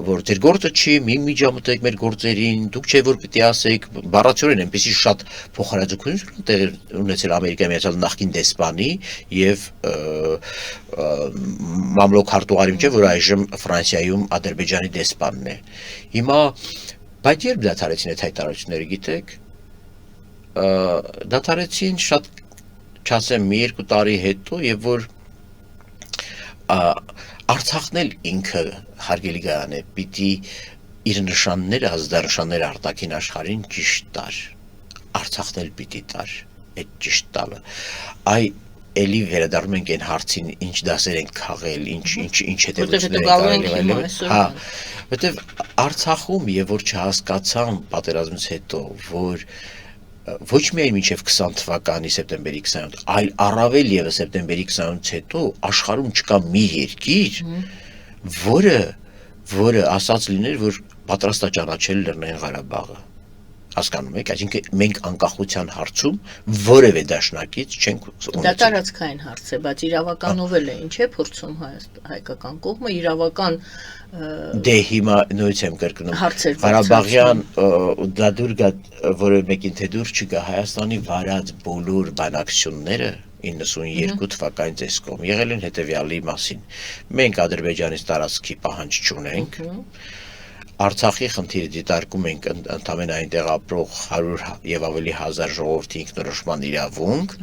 որ ձեր գործը չի մի միջամտեք մեր գործերին դուք չէ որ պիտի ասեք բառացիորեն այնպեսի շատ փոխհարաձգություն տեղ ունեցել Ամերիկայի Միացյալ նախկին դեսպանի եւ մամլոք հարտուղարի միջեւ որ այժմ Ֆրանսիայում Ադրբեջանի դեսպանն է հիմա բայց երբ դադարեցին այդ հայտարարությունները գիտեք դադարեցին շատ չասեմ մի երկու տարի հետո եւ որ Արցախն էլ ինքը հարգելի գայան է պիտի իր նշանները ազդանշանները արտաքին աշխարհին ճիշտ տար Արցախն էլ պիտի տար այդ ճիշտ տալը այ էլի վերադառնում ենք այն հարցին ինչ դասեր ենք քաղել ինչ հետևություններ են հա որտեվ Արցախում եւ որ չհասկացան պատերազմից հետո որ ոչ միայն մինչև 20 թվականի սեպտեմբերի 28, այլ առավել եւս սեպտեմբերի 28-ից հետո աշխարհում չկա մի երկիր, որը ասած լիներ, որ պատրաստ է ճանաչել Լեռնային Ղարաբաղը։ Հասկանում եք, այսինքն մենք անկախության հարցում որևէ դաշնակից չենք ունեցել։
Դա տարածքային հարց է, բայց իրավականով էլ է, ինչ է փորձում հայկական կողմը իրավական
Դե հիմա նույնիսկ եմ կրկնում Ղարաբաղյան դա դուր գա որը մեկին թե դուր չգա Հայաստանի վարած բոլոր բանակցությունները 92 թվականի տեսքով եղել են հետևյալի մասին մենք Ադրբեջանից տարածքի պահանջ չունենք Արցախի խնդիրը դիտարկում ենք ընդամենը այնտեղ ապրող 100 եւ ավելի հազար ժողովրդի ինքնորոշման իրավունք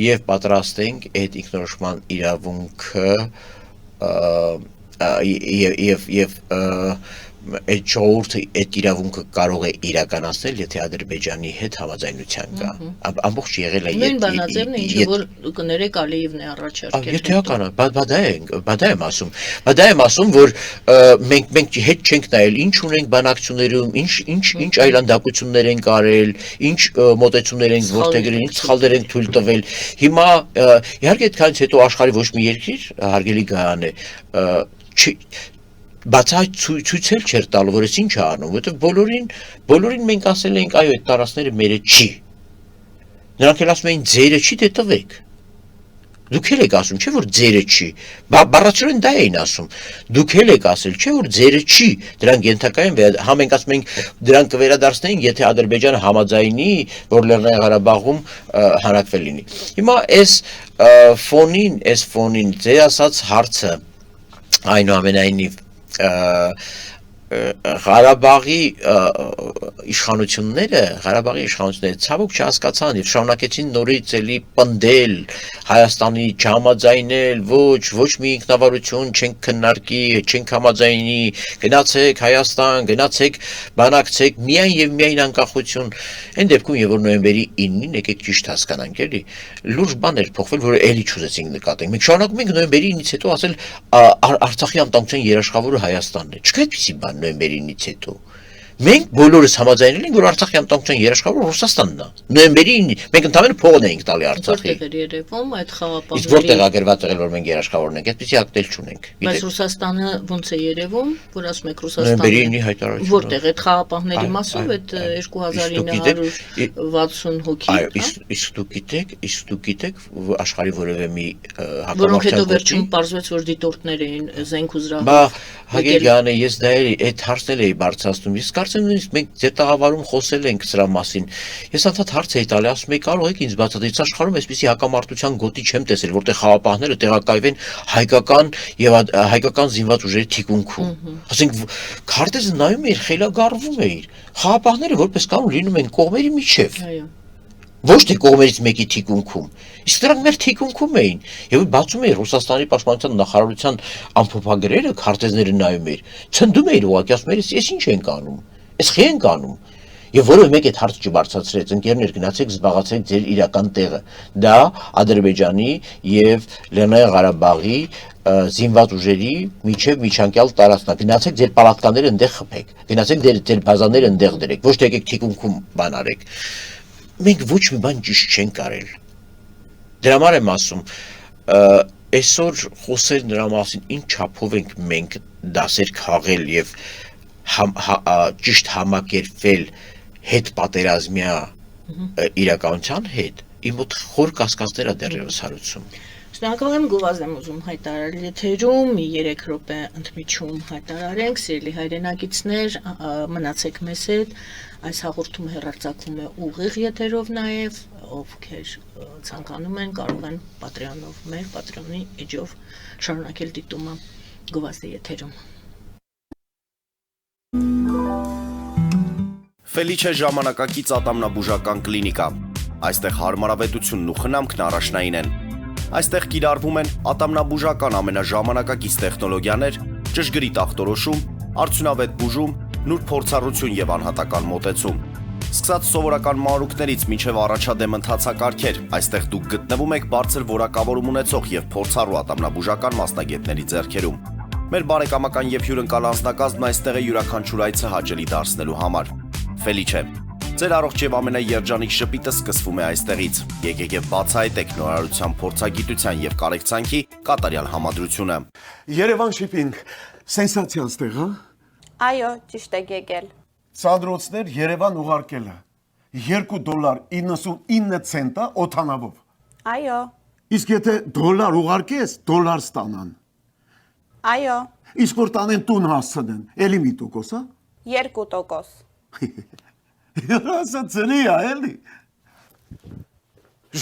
եւ պատրաստ ենք այդ ինքնորոշման իրավունքը եւ այդ ժողովուրդը այդ իրավունքը կարող է իրականացնել, եթե Ադրբեջանի հետ համաձայնության կա։ Ամբողջ եղել է
Նույն բանաձևն է, ինչ որ կներեք Ալիևն է առաջարկել։
Եթեական է, բադա եմ ասում, որ մենք հետ չենք նայել, ինչ ունենք բանակցություններում, ինչ այլանդակություններ են արել, ինչ մոտեցումներ են որդեգրել, ինչ սխալներ են թույլ տվել։ Հիմա իհարկե այդքանից հետո աշխարհի ոչ մի երկիր հարգելի գայան է ցույցել չէր տալու, որ ես ինչ է անում, որովհետև բոլորին մենք ասել ենք, այո, այդ տարածքները մերը չի։ Նրանք էլ ասում էին, ձերը չի, դե տվեք։ Դուք եք ասում, չէ՞ որ ձերը չի։ Բառացիորեն դա էին ասում։ Դուք եք ասել, չէ՞ որ ձերը չի։ Դրանք ենթակայեն մենք ասում ենք դրանք կվերադարձնեին, եթե Ադրբեջանը համաձայնի, որ Լեռնային Ղարաբաղում հանրակվել լինի։ Հիմա այս ֆոնին ձեր ասած հարցը այնուամենայնիվ Ղարաբաղի իշխանությունները ցավոք չհասկացան եւ շարունակեցին նորից էլի պնդել Հայաստանի չհամաձայնել, ոչ մի ինքնավարություն չենք քննարկի, չենք համաձայնի, գնացեք Հայաստան, գնացեք, բանակցեք, միայն եւ միայն անկախություն։ Այն դեպքում եւ որ նոյեմբերի 9-ին եկեք ճիշտ հասկանանք, էլի, լուրջ բան էր փոխվել, որը էլի չուզեցինք նկատենք։ Մենք շարունակում ենք նոյեմբերի 9-ից հետո ասել Արցախի անվտանգության երաշխավորը Հայաստանն է։ Չկա այդպիսի բան նոյեմբերի 9-ից հետո։ Մենք բոլորս համաձայնել ենք, որ Արցախի անվտանգության երաշխավորը Ռուսաստանն է։ Նոյեմբերի 9-ին մենք ընդհանրապես փողն էինք տալի Արցախի։
Որտեղ էր երևում այդ խաղապահների։
Իսկ որտեղ ագրված եղել որ մենք երաշխավորն ենք, այդպեսի ակտել չունենք։
Բայց Ռուսաստանը ոնց է երևում, որ ասում եք Ռուսաստանը։
Նոյեմբերի 9-ի հայտարարությունը։
Որտեղ այդ խաղապահների մասով այդ 2960 հոգի։
Այո, իսկ դուք գիտեք աշխարհի որևէ մի
հակամարտության որոնք հետո վերջում պարզվեց որ դիտորդներ էին զենք ու զրահով։
Բա Հակելյանը ես դա այդ հարցն էի բարձրացնում։ Իսկ կարծեմ նույնիսկ մենք ձեր տաղավարում խոսել ենք սրա մասին։ Ես անդադ հարց էի տալի, ասում էի կարող եք ինձ բացատրել, աշխարհում այսպիսի հակամարտության գոտի չեմ տեսել, որտեղ խաղապահները տեղակայվեն հայկական եւ հայկական զինված ուժերի թիկունքում։ Ասենք քարտեզը նայում էի, խելագարվում էի։ Խաղապահները որպես կանոն լինում են կողմերի միջև։ Այո։ Ոչ թե կողմերից մեկի թիկունքում։ Իսկ դրանք մեր թիկունքում էին։ Եվ բացում էի Ռուսաստանի պաշտպանության նախարարության ամփոփագրերը, քարտեզները նայում էի։ Ցնդում էի ուղղակի ասում էի, ես ինչ ենք անում։ Ես խի ենք անում։ Եվ որևէ մեկ այդ հարցը չբարձրացրեց, ընկերներ գնացեք զբաղացեք ձեր իրական տեղը։ Դա Ադրբեջանի եւ Լեռնային Ղարաբաղի զինված ուժերի միջանկյալ տարածքն է։ Գնացեք ձեր պալատկաները այնտեղ խփեք։ Գնացեք ձեր բազաները այնտեղ դրեք։ Ոչ թե եկեք թիկունքում բան արեք։ Մենք ոչ մի բան ճիշտ չենք արել։ Դրա համար եմ ասում, այսօր խոսել նրա մասին ինչ չափով ենք մենք դասեր քաղել եւ ճիշտ համակերպվել հետ պատերազմյա իրականության հետ, իմ մոտ խոր կասկածներ է դեռևս հարուցում։
Շնորհակալ եմ գովազդ եմ ուզում հայտարարել եթերում, 3 րոպե ընդմիջում հայտարարենք, սիրելի հայրենակիցներ, մնացեք մեզ հետ, այս հաղորդումը հեռարձակվում է ուղիղ եթերով նաև, ովքեր ցանկանում են, կարող են Patreon-ով մեր Patreon-ի էջով շարունակել դիտումը գովազդի եթերում։
Ֆելիչե ժամանակակից ատամնաբուժական կլինիկա։ Այստեղ հարմարավետությունն ու խնամքն առաջնային են։ Այստեղ կիրառվում են ատամնաբուժական ամենաժամանակակից տեխնոլոգիաներ, ճշգրիտ ախտորոշում, արդյունավետ բուժում, նուրբ փորձառություն եւ անհատական մոտեցում։ Սկսած սովորական մանրուքներից մինչև առաջադեմ ընթացակարգեր, այստեղ դուք գտնվում եք բարձր որակավորում ունեցող եւ փորձառու ատամնաբուժական մասնագետների ձեռքերում։ Մեր բարեկամական եւ հյուրընկալ անձնակազմն այստեղ է յուրաքանչյուր այցը հաճելի դարձնելու համար։ Ֆելիչե, ձեր առողջ եւ ամենաերջանիկ շպիտը սկսվում է այստեղից։ Եկեք եւ բացահայտեք նորարարության փորձագիտության եւ կարեկցանքի կատարյալ համադրությունը։
Երևան Shipping, սենսացիան ստեղ, հա։
Այո, ճիշտ եք եկել։
Ծադրոցներ Երևան ուղարկելը $2.99 օթանավով։
Այո։
Իսկ եթե դոլար ուղարկես, դոլար ստանան։
Այո։
Իսկ որ տանեն տուն հասցնեն, էլի մի տոկոս, հա։
2%։
Ասա ծրի է, էլի։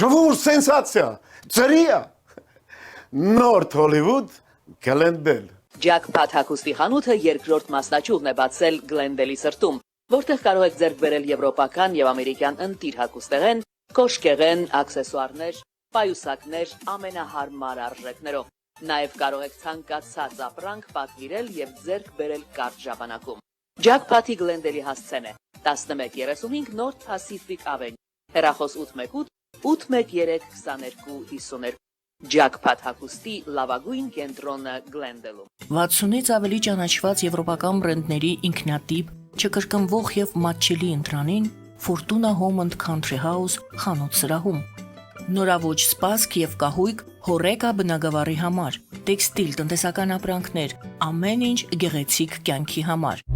Ժողովուրդ սենսացիա, ծրի է։ Նորթ Հոլիվուդ Գլենդել։
Ջաքփաթ հագուստի խանութը երկրորդ մասնաճյուղն է բացել Գլենդելի սրտում, որտեղ կարող եք ձեռք բերել եվրոպական եւ ամերիկյան ընտիր հագուստեղեն, կոշկեղեն, աքսեսուարներ, պայուսակներ ամենահարմար արժեքներով։ Նաև կարող եք ցանկացած ապրանք պատվիրել եւ ձեռք բերել կարճ ժամանակում։ Ջաքփաթի Գլենդելի հասցեն է 1135 North Pacific Avenue, հեռախոս 818 813 2252։ Ջաքփաթ հագուստի լավագույն կենտրոնը Գլենդելում։
60-ից ավելի ճանաչված եվրոպական բրենդների ինքնատիպ, չկրկնվող եւ մատչելի ընտրանին Fortuna Home and Country House խանութ սրահում։ Նորավոճ սպասք եւ կահույք հորեկա բնագավառի համար, տեքստիլ, տնտեսական ապրանքներ, ամեն ինչ գեղեցիկ կյանքի համար։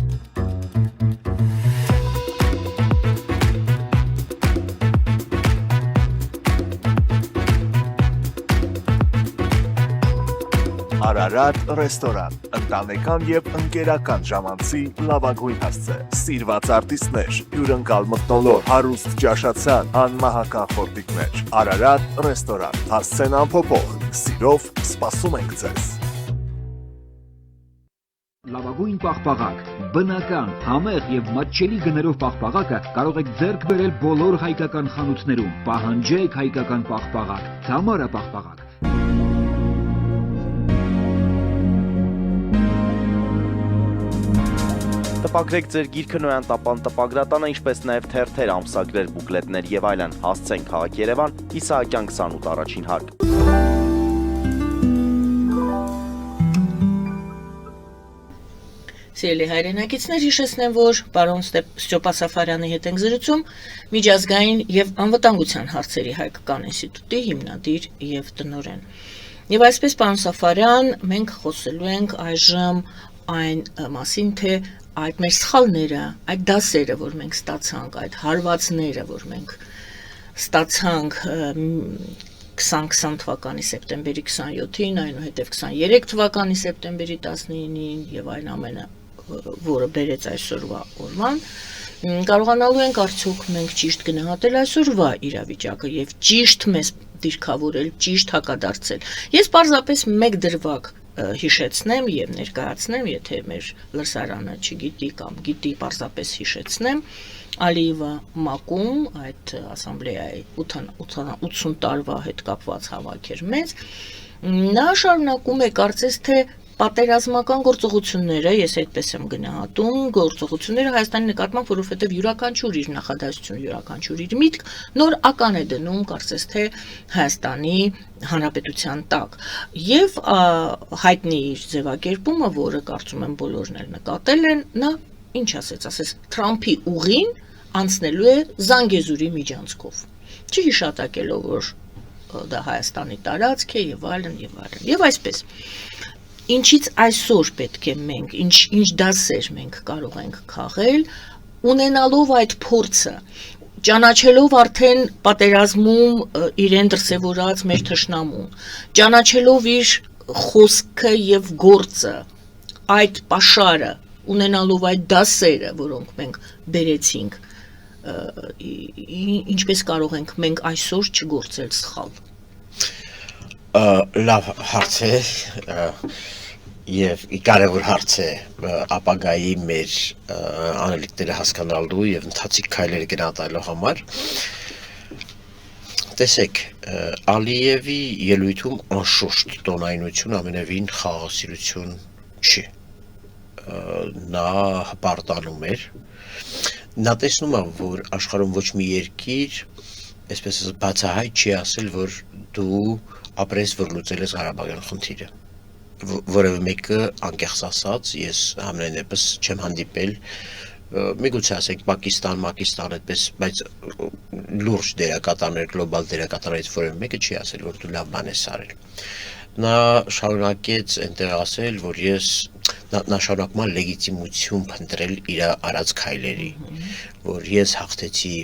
Արարատ ռեստորան, ընտանեկան եւ ընկերական ժամանցի լավագույն հասցե, սիրված արտիստներ, հյուրընկալ մթնոլորտ, հարուստ ճաշացան, անմահական խորտիկներ, Արարատ ռեստորան, հասցեն անփոփոխ, սիրով սպասում ենք ձեզ։
Լավագույն պաղպաղակ, բնական, համեղ եւ մատչելի գներով պաղպաղակը կարող եք ձեռք բերել բոլոր հայկական խանութներում։ Պահանջեք հայկական պաղպաղակ, Թամարա պաղպաղակ։
Տպագրեք ձեր գիրքը Նոյան տապան տպագրատանը, ինչպես նաև թերթեր, ամսագրեր, բուկլետներ եւ այլն։ Հասցեն քաղաք Երևան, Իսահակյան 28 առաջին հարկ։
Սիրելի հայրենակիցներ, հիշեցնեմ, որ պարոն Ստյոպա Սաֆարյանի հետ ենք զրուցում միջազգային եւ անվտանգության հարցերի հայկական ինստիտուտի հիմնադիր եւ տնօրեն։ Եվ այսպես, պարոն Սաֆարյան, մենք խոսելու ենք այժմ այն մասին, թե այդ մեր սխալները, այդ դասերը, որ մենք ստացանք, այդ հարվածները, որ մենք ստացանք 2020 թվականի սեպտեմբերի 27-ին, այնուհետև 23 թվականի սեպտեմբերի 19-ին եւ այն ամենը, որը բերեց այսօրվա օրվան, կարողանալու ենք արդյոք մենք ճիշտ գնահատել այսօրվա իրավիճակը եւ ճիշտ մեզ դիրքավորել, ճիշտ հակադարձել։ Ես պարզապես մեկ դրվագ հիշեցնեմ եւ ներկայացնեմ, եթե մեր լսարանը չգիտի կամ գիտի, պարզապես հիշեցնեմ Ալիևա Մակում, այդ ասամբլեայի 80 տարվա հետ կապված հավաք էր մեծ, նա շարունակում է կարծես թե պատերազմական գործողությունները, ես այդպես եմ գնահատում, գործողությունները Հայաստանի նկատմամբ, որովհետև յուրաքանչյուր իր նախադասություն, յուրաքանչյուր իր միտք նոր ական է դնում, կարծես թե Հայաստանի Հանրապետության տակ։ Եվ հայտնի իր ձևակերպումը, որը կարծում եմ բոլորն էլ նկատել են, նա ինչ ասեց Թրամփի ուղին անցնելու է Զանգեզուրի միջանցքով։ Չհիշատակելով, որ դա Հայաստանի տարածք է եւ այլն եւ այլն։ Եվ այսպես Ինչից այսօր պետք է մենք, ինչ դասեր մենք կարող ենք քաղել, ունենալով այդ փորձը, ճանաչելով արդեն պատերազմում իրեն դրսևորած մեր թշնամուն, ճանաչելով իր խոսքը եւ գործը, այդ պաշարը, ունենալով այդ դասերը, որոնք մենք բերեցինք, ինչպես կարող ենք մենք այսօր չգործել սխալ։
Լավ հարց է եւ կարևոր հարց է ապագայի մեր անելիքները հասկանալու եւ ընթացիկ քայլեր գնահատելու համար։ Տեսեք, Ալիևի ելույթում անշուշտ տոնայնություն ամենևին խաղաղասիրություն չի։ Նա հպարտանում էր։ Նա տեսնում է, որ աշխարհում ոչ մի երկիր, այսպես ասած, բացահայտ չի ասել, որ դու ապրես, որ լուծել ես Ղարաբաղյան խնդիրը, որևէ մեկը անկեղծ ասած, ես համենայնպես չեմ հանդիպել, միգուցե ասենք Պակիստան, այդպես, բայց լուրջ դերակատարներ, գլոբալ դերակատարներից որևէ մեկը չի ասել, որ դու լավ բան ես արել։ Նա շարունակեց այնտեղ ասել, որ նա շարունակում է լեգիտիմություն փնտրել իր արած քայլերի, որ ես հաղթեցի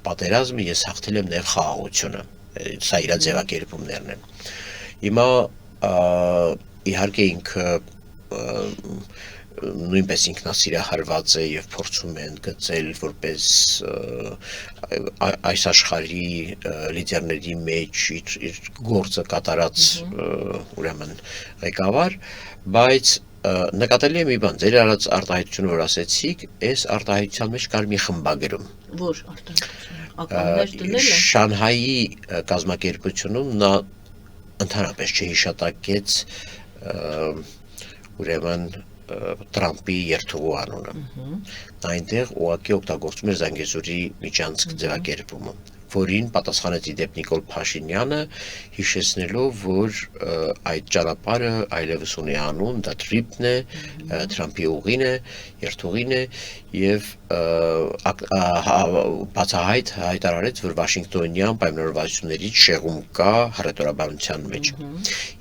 պատերազմը, ես հաղթել եմ նաև խաղաղությունը։ Սա իր ձևակերպումներն են։ Հիմա իհարկե ինքը նույնպես ինքնասիրահարված է եւ փորձում է ընդգծել որպես այս աշխարհի լիդերների մեջ իր գործը կատարած ուրեմն ղեկավար, բայց նկատելի է մի բան, ձեր արած արտահայտությունը, որ ասեցիք, այս արտահայտության մեջ կար մի խմբագրում։
Որ արտահայտություն, ականներ դնել են։
Շանհայի կազմակերպությունում նա ընդհանրապես չհիշատակեց ուրեմն Թրամփի երթուղու անունը։ Այնտեղ ուղղակի օգտագործում էր Զանգեզուրի միջանցք ձևակերպումը, որին պատասխանեց իդեպ Նիկոլ Փաշինյանը, հիշեցնելով, որ այդ ճանապարհը այլևս ունի անուն, դա TRIP-ն է, Թրամփի ուղին է, երթուղին է եւ բացահայտ հայտարարեց, որ Վաշինգտոնյան պայմանավորվածություններից շեղում կա հռետորաբանության մեջ։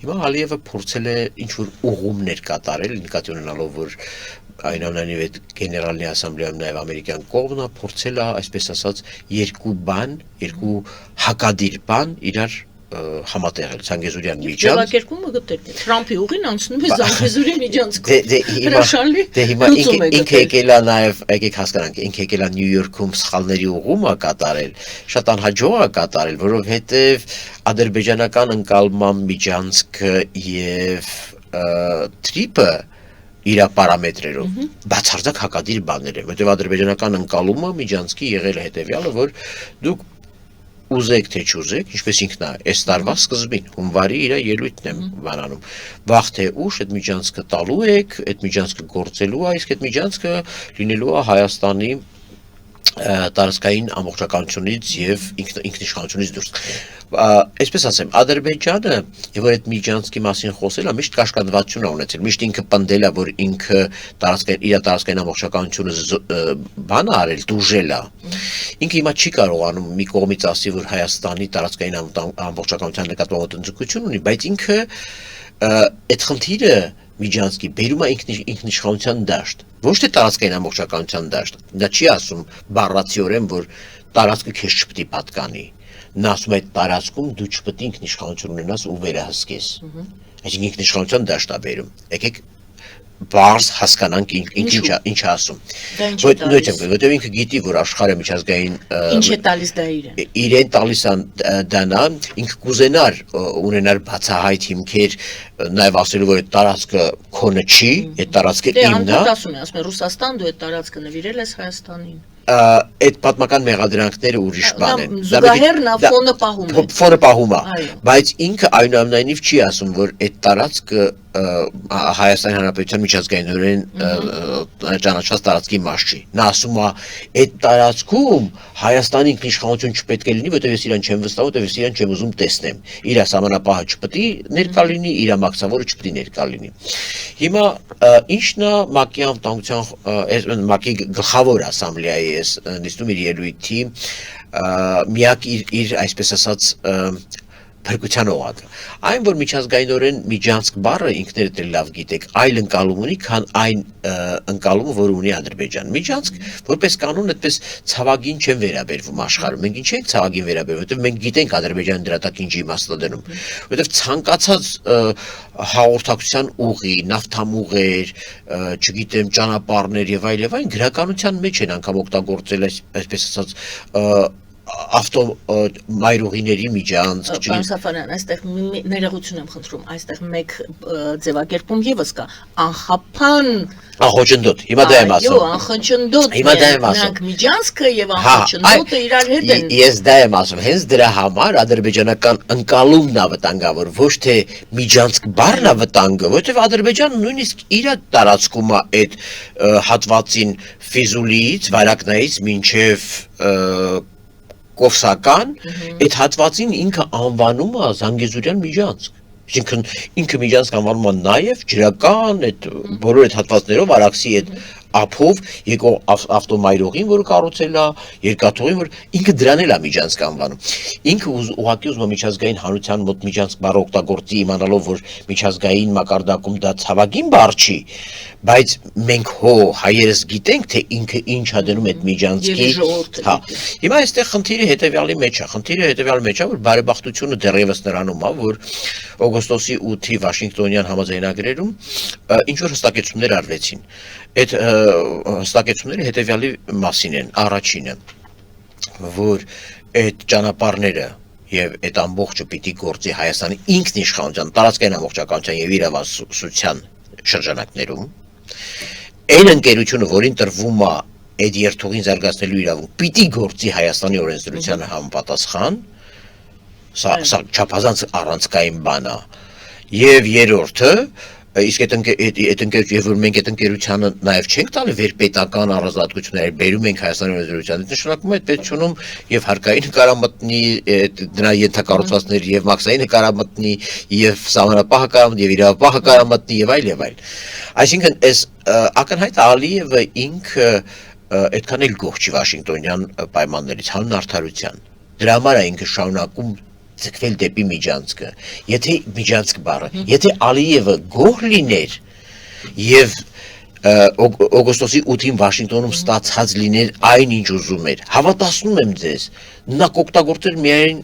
Հիմա Ալիևը փորձել է ինչ-որ ուղումներ կատարել, նկատի ունենալով, որ այնուամենայնիվ այդ գեներալի ասամբլեայում նաև ամերիկյան կողմն է փորձել է, այսպես ասած, երկու հակադիր բան իրար համատեղել Զանգեզուրյան միջանց։
Ձևակերպումը գտել է։ Թրամփի ուղին անցնում է Զանգեզուրի միջանցքով։
Դե հիմա ինքը եկել է նաև, եկեք հասկանանք, ինքը եկել է Նյու Յորքում սխալների ուղումը կատարել, շատ անհաջող է կատարել, որովհետև ադրբեջանական ընկալման միջանցքը եւ տրիպը իր պարամետրերով բացարձակ հակադիր բաներ են, որտեղ ադրբեջանական ընկալումը միջանցքի եղել է հետեւյալը, որ դուք ուզեք թե չուզեք, ինչպես ինքն է, այս տարվա սկզբին, հունվարի իր ելույթն եմ բանանում, վաղ թե ուշ այդ միջանցքը տալու եք, այդ միջանցքը գործելու է, իսկ այդ միջանցքը լինելու է Հայաստանի տարածքային ամբողջականությունից եւ ինքնիշխանությունից դուրս։ Այսպես ասեմ, Ադրբեջանը, եւ որ այդ միջանցքի մասին խոսելա, միշտ կաշկանդվածություն է ունեցել, միշտ ինքը պնդել է, որ ինքը իր տարածքային ամբողջականությունը բան արել, դուժել է։ Ինքը հիմա չի կարողանում մի կողմից ասի, որ Հայաստանի տարածքային ամբողջականության նկատմամբ ոտնձգություն ունի, բայց ինքը այդ խնդիրը միջանցքի բերում է ինքնիշխանության դաշտ, ոչ թե տարածքային ամբողջականության դաշտ։ Դա չի ասում բառացիորեն, որ տարածքը քեզ չպետք է պատկանի։ Նա ասում է տարածքում դու չպետք է ինքնիշխանություն ունենաս ու վերահսկես։ Այսինքն ինքնիշխանության դաշտ է բերում։ Եկեք բարձ հասկանանք ինչ ասում։ Որտեղ ինքը գիտի, որ աշխարհը միջազգային
ինչ է տալիս դա
իրեն տալիս դանա, ինքը կուզենար ունենար բացահայտ հիմքեր, նաև ասելու, որ այդ տարածքը քոնը չի, այդ տարածքը իմն է։
Ասում է Ռուսաստան, դու այդ տարածքը նվիրել ես Հայաստանին։
Այդ պատմական մեղադրանքները ուրիշ բան են։
Զուգահեռ նա ֆոնը պահում է։
Ֆոնը պահում է, բայց ինքը այնուամենայնիվ չի ասում, որ այդ տարածքը Հայաստանի Հանրապետության միջազգայինորեն ճանաչված տարածքի մաս չի։ Նա ասում է, այդ տարածքում Հայաստանի ինքնիշխանություն չպետք է լինի, որտեղ ես իրան չեմ վստահում, որտեղ ես իրան չեմ ուզում տեսնեմ։ Իր սահմանապահը չպետք է ներկա լինի, իր մաքսավորը չպետք է ներկա լինի։ Հիմա ինչն է ՄԱԿ-ի անվտանգության, ՄԱԿ-ի գլխավոր ասամբլեայի այս նիստում իր ելույթի միակ իր այսպես ասած փրկության օղակը։ Այն, որ միջազգայինորեն միջանցք բառը ինքներդ էլ լավ գիտեք, այլ ընկալում ունի, քան այն ընկալումը, որ ունի Ադրբեջանը։ Միջանցք որպես կանոն այդպես ցավագին չեն վերաբերվում աշխարհում։ Մենք ինչ ենք ցավագին վերաբերվում, որովհետև մենք գիտենք Ադրբեջանը դրա տակ ինչ իմաստ է դնում։ Որովհետև ցանկացած հաղորդակցության ուղի, նավթամուղեր, չգիտեմ, ճանապարհներ եւ այլն գրականության մեջ են անգամ օգտագործել այսպես ասած ավտոմայրուղիների միջանցք,
Պարոն Սաֆարյան, այստեղ ներողություն եմ խնդրում, այստեղ մեկ ձևակերպում եւս կա, անխափան
անխոչնդոտ, հիմա դա եմ ասում։
Այո, անխոչնդոտ։
Հիմա դա եմ ասում։
Նրանք միջանցքը եւ անխոչնդոտը իրար հետ են։
Ես դա եմ ասում, հենց դրա համար ադրբեջանական ընկալումն է վտանգավոր, ոչ թե միջանցք բառն է վտանգը, որովհետեւ Ադրբեջանը նույնիսկ իր տարածքում է այդ հատվածին Ֆիզուլիից, Վարակնայից մինչև Կովսական, այդ հատվածին ինքը անվանում է Զանգեզուրյան միջանցք։ Այսինքն ինքը միջանցք անվանում է նաև ջրական, այդ բոլոր այդ հատվածներով Արաքսի այդ ափով եկող ավտոմայրուղին, որը կառուցել է, երկաթուղին, որ ինքը դրան էլ է միջանցք անվանում։ Ինքը ուղղակի ուզում է միջազգային հանրության մոտ միջանցք բառը օգտագործի, իմանալով, որ միջազգային մակարդակում դա ցավագին բառ չի, բայց մենք հայերս գիտենք, թե ինքը ինչ է դնում այդ միջանցքի։ Հա։ Հիմա այստեղ խնդիրը հետևյալի մեջ է, որ բարեբախտությունը դեռևս նրանում է, որ օգոստոսի 8-ի Վաշինգտոնյան համաձայնագրերում ինչ որ հստակեցումներ արվեցին։ Այդ հստակեցումները հետևյալի մասին են, առաջինը, որ այդ ճանապարհները եւ այդ ամբողջը պիտի գործի Հայաստանի ինքնիշխանության, տարածքային ամբողջականության եւ իրավասության շրջանակներում, այն ընկերությունը, որին տրվում է այդ երթուղին զարգացնելու իրավունք, պիտի գործի Հայաստանի օրենսդրությանը համապատասխան, սա չափազանց առանցքային բան է, եւ երրորդը իսկ այդ ընկերությունը, որ մենք այդ ընկերությանը նաև չենք տալի վերպետական առանձնահատկություններ, բերում ենք Հայաստանի օրենսդրությանը, նշանակում է այդ պետությունում եւ հարկային նկարամտնի, դրա ենթակառուցվածքներ եւ մաքսային նկարամտնի եւ սահմանապահ նկարամտնի եւ իրավապահ նկարամտնի եւ այլ։ Այսինքն այս ակնհայտ Ալիևը ինքը այդքան էլ գոհ չի Վաշինգտոնյան պայմաններից, հանուն արդարության։ Դրա համար է ինքը շարունակում ձգվել դեպի միջանցքը։ Եթե միջանցք բառը, եթե Ալիևը գոհ լիներ եւ օգոստոսի 8-ին Վաշինգտոնում ստացած լիներ այն ինչ ուզում էր, հավատացնում եմ ձեզ, նա կօգտագործեր միայն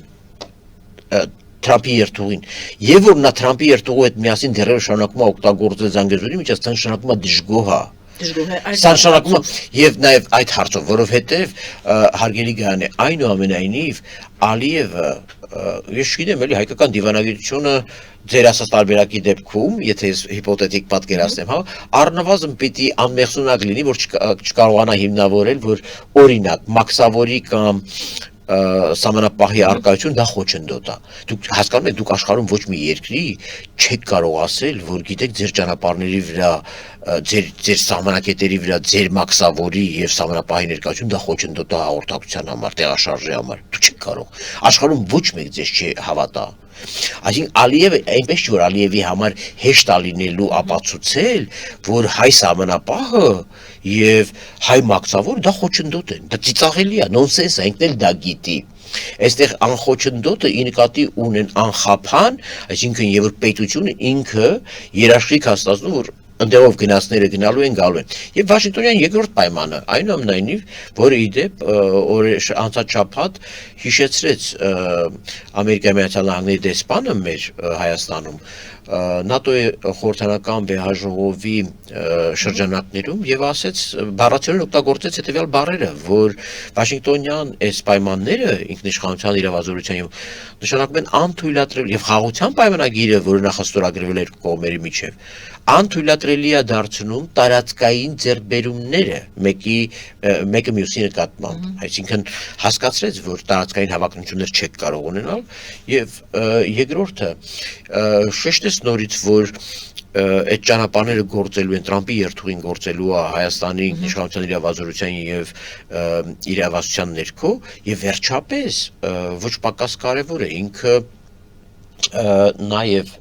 Թրամփի երթուղին։ Եվ որ նա Թրամփի երթուղու հետ միասին դեռևս շարունակում է օգտագործել Զանգեզուրի միջազգային շարունակում է դժգոհ է։ Սա նշանակում է եւ նաեւ այդ հարցով, որովհետեւ հարգելի Գայանե, այնուամենայնիվ Ալիևը, ես չգիտեմ, էլի հայկական դիվանագիտությունը ձեր ասած տարբերակի դեպքում, եթե ես հիպոթետիկ պատկերացնեմ, հա, առնվազն պիտի անմեղսունակ լինի, որ չկարողանա հիմնավորել, որ օրինակ մաքսավորի կամ սահմանապահի արկայություն դա խոչընդոտ է։ Դուք հասկանում եք, դուք աշխարհում ոչ մի երկրի չեք կարող ասել, որ գիտեք ձեր ճանապարհների վրա, ձեր սահմանակետերի վրա ձեր մաքսավորի եւ սահմանապահի ներկայություն դա խոչընդոտ է հաղորդակցության համար, տեղաշարժի համար։ Դուք չեք կարող։ Աշխարհում ոչ մեկ ձեզ չի հավատա։ Այսինքն Ալիևը այնպես չէ որ Ալիևի համար հեշտ է լինելու ապացուցել, որ հայ սահմանապահը եւ հայ մաքսավոր դա խոչընդոտ են, դա ծիծաղելի է, նոնսենս է, ինքն էլ դա գիտի։ Այստեղ անխոչընդոտը ի նկատի ունեն անխափան, այսինքն եւ որ պետությունը ինքը երաշխիք հաստատում, որ ընդեղով գնացները գնալու են գալու են։ Եվ Վաշինգտոնյան երկրորդ պայմանը, այնուամենայնիվ, որը իդեպ անցած շաբաթ հիշեցրեց Ամերիկայի Միացյալ Նահանգների դեսպանը մեր Հայաստանում, ՆԱՏՕ-ի խորհրդանական վեհաժողովի շրջանակներում եւ ասեց բառացիորեն օգտագործեց հետեւյալ բառերը, որ Վաշինգտոնյան այս պայմանները ինքնիշխանության իրավազորության եւ նշանակում են անթույլատրել եւ խաղաղության պայմանագիրը, որը նախաստորագրվել էր կողմերի միջև, անթույլատրելի է դարձնում տարածքային ձեռքբերումները մեկը մյուսի նկատմամբ, այսինքն հասկացրեց, որ տարածքային հավակնություններ չեք կարող ունենալ եւ երկրորդը շեշտեց նորից, որ այդ ճանապարհները գործելու են Տրամփի երթուղին գործելու է Հայաստանի ինքնիշխանության իրավազորության եւ իրավասության ներքո եւ վերջապես ոչ պակաս կարեւոր է ինքը նաև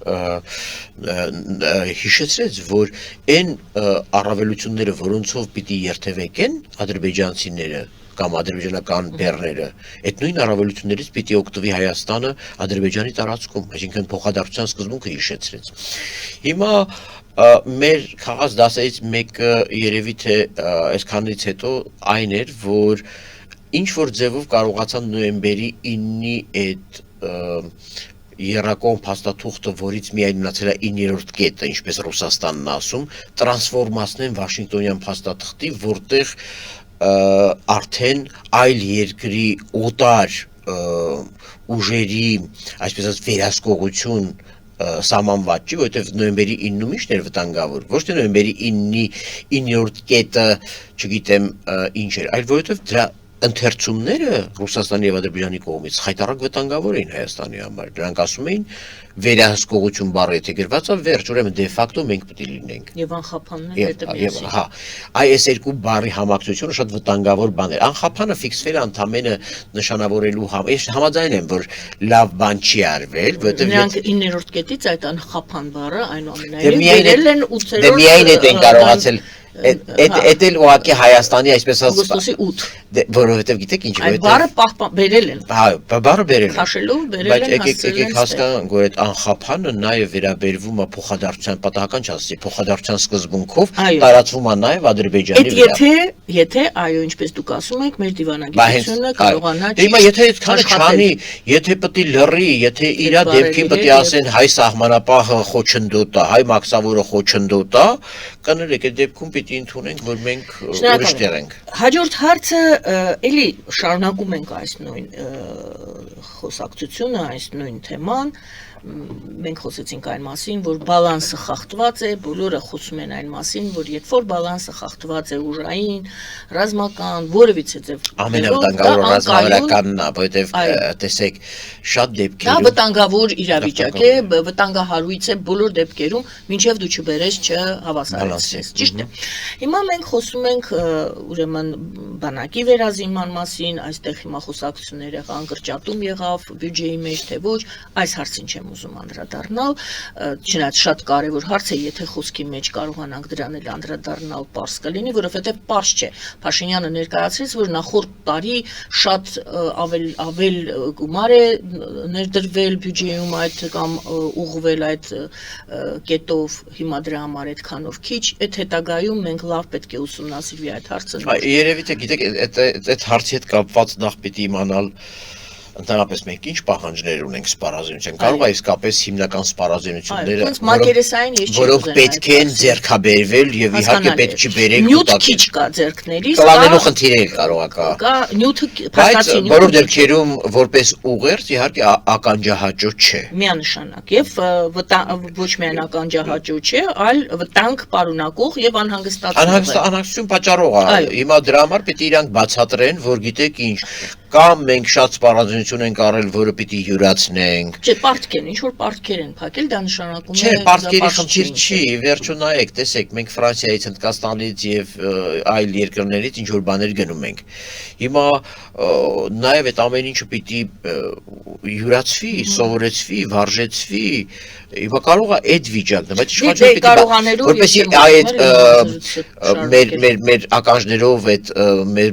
հիշեցրեց, որ այն առավելությունները, որոնցով պիտի երթևեկեն ադրբեջանցիները կամ ադրբեջանական բեռները, այդ նույն առավելություններից պիտի օգտվի Հայաստանը Ադրբեջանի տարածքում, այսինքն փոխադարձության սկզբունքը հիշեցրեց։ Հիմա մեր քաղաք դասերից մեկը երևի թե այսքանից հետո այն էր, որ ինչ որ ձևով կարողացան նոյեմբերի 9-ի այդ երակոմ փաստաթուղթը, որից միայն մնացել է 9-րդ կետը, ինչպես Ռուսաստանն ասում, տրանսֆորմացնեն Վաշինգտոնյան փաստաթղթի, որտեղ արդեն այլ երկրի օտար ուժերի, այսպես ասած, վերահսկողություն սահմանված չի, որովհետև նոյեմբերի 9-ը միշտ էր վտանգավոր, ոչ թե նոյեմբերի 9-ի 9-րդ կետը, չգիտեմ ինչ էր, այլ որովհետև դրա ընթերցումները Ռուսաստանի եւ Ադրբեջանի կողմից խայտառակ վտանգավոր էին Հայաստանի համար։ Նրանք ասում էին վերահսկողություն բառը եթե գրված է, վերջ, ուրեմն դե ֆակտո մենք պետք է լինենք։
Եվ անխափանն է հետը միասին։
Հա, այս երկու բառի համակցությունը շատ վտանգավոր բան էր։ Անխափանը ֆիքսվել է ընդամենը նշանավորելու ես համաձայն եմ, որ լավ բան չի արվել, որովհետեւ
նրանք 9-րդ կետից այդ անխափան բառը այնուամենայնիվ վերել են 8-րդ։
Դե միայն այդ են կարողացել Էդ էլ ուղղակի Հայաստանի այսպես ասած
օգոստոսի 8
որովհետև գիտեք ինչ
այդ բառը բերել են
հա բառը բերել են
քաշելով բերել են
եկեք հասկանանք որ այդ անխափանը նաև վերաբերվում է փոխադարձության պատահական չասի փոխադարձության սկզբունքով տարածվում է նաև Ադրբեջանի
վրա եթե այո ինչպես դուք ասում եք մեր դիվանագիտությունը կարողանա
հիմա եթե այդքանը չանի եթե պետք է լռի եթե իր դեպքին պետք է ասեն հայ սահմանապահը խոչընդոտ է հայ մաքսավորը խոչընդոտ է կներեք այդ դեպքում պիտի ընդունենք, որ մենք ուրիշ տեղ ենք։
Հաջորդ հարցը էլի շարունակում ենք այս նույն խոսակցությունը, այս նույն թեման, մենք խոսեցինք այն մասին, որ բալանսը խախտված է, բոլորը խոսում են այն մասին, որ երբ որ բալանսը խախտված է ուժային, ռազմական, որևիցե ձև
ամենավտանգավոր ռազմավարականն է, որովհետև տեսեք, շատ դեպքերում
դա վտանգավոր իրավիճակ է, վտանգահարույց է բոլոր դեպքերում, մինչև դու չբերես, չհավասարեցնես, ճիշտ է։ Հիմա մենք խոսում ենք ուրեմն բանակի վերազինման մասին, այստեղ հիմա խոսակցություններ եղան, կրճատում եղավ բյուջեի մեջ, թե ոչ, այս հարցին չեմ ուզում անդրադառնալ, չնայած շատ կարևոր հարց է, եթե խոսքի մեջ կարողանանք դրան էլ անդրադառնալ, պարզ կլինի, որովհետև պարզ չէ։ Փաշինյանը ներկայացրեց, որ նախորդ տարի շատ ավել գումար է ներդրվել բյուջեում այդ կամ ուղղվել այդ կետով, հիմա դրա համար այդքանով քիչ, այդ հետագայում մենք լավ պետք է ուսումնասիրվի այդ հարցը։
Երևի թե գիտեք, այդ հարցի հետ կապված նախ պիտի իմանալ Ընդհանրապես մենք ինչ պահանջներ ունենք սպառազինության։ Կարող է իսկապես հիմնական սպառազինությունները,
մակերեսային ես
որոնք պետք են ձեռքաբերվել եւ իհարկե պետք չի բերել
նյութ քիչ կա ձեռքներից,
կլանելու խնդիրներ կարող է
կա նյութը
բայց
փաստացի նյութը
բոլոր դեպքերում որպես ուղերձ իհարկե ականջահաճո չէ։
միանշանակ եւ ոչ միայն ականջահաճո չէ, այլ վտանգ պարունակող եւ
Անհանգստություն պատճառող է։ Հիմա դրա համար պետք է իրանք բացատրեն, որ գիտեք ինչ, կամ մենք շատ սպառազինություն ենք առել, որը պիտի յուրացնենք։
Չէ, պարտքեր, ինչ որ պարտքեր են փակել, դա նշանակում է
Չէ, պարտքերի խնդիր չի, վերջո նայեք, տեսեք, մենք Ֆրանսիայից, Հնդկաստանից եւ այլ երկրներից ինչ որ բաներ գնում ենք։ Հիմա նաեւ այդ ամեն ինչը պիտի յուրացվի, սովորեցվի, վարժեցվի։ Հիմա կարող է այդ վիճակն, բայց իշխանությունը որպեսզի այդ մեր ականջներով այդ մեր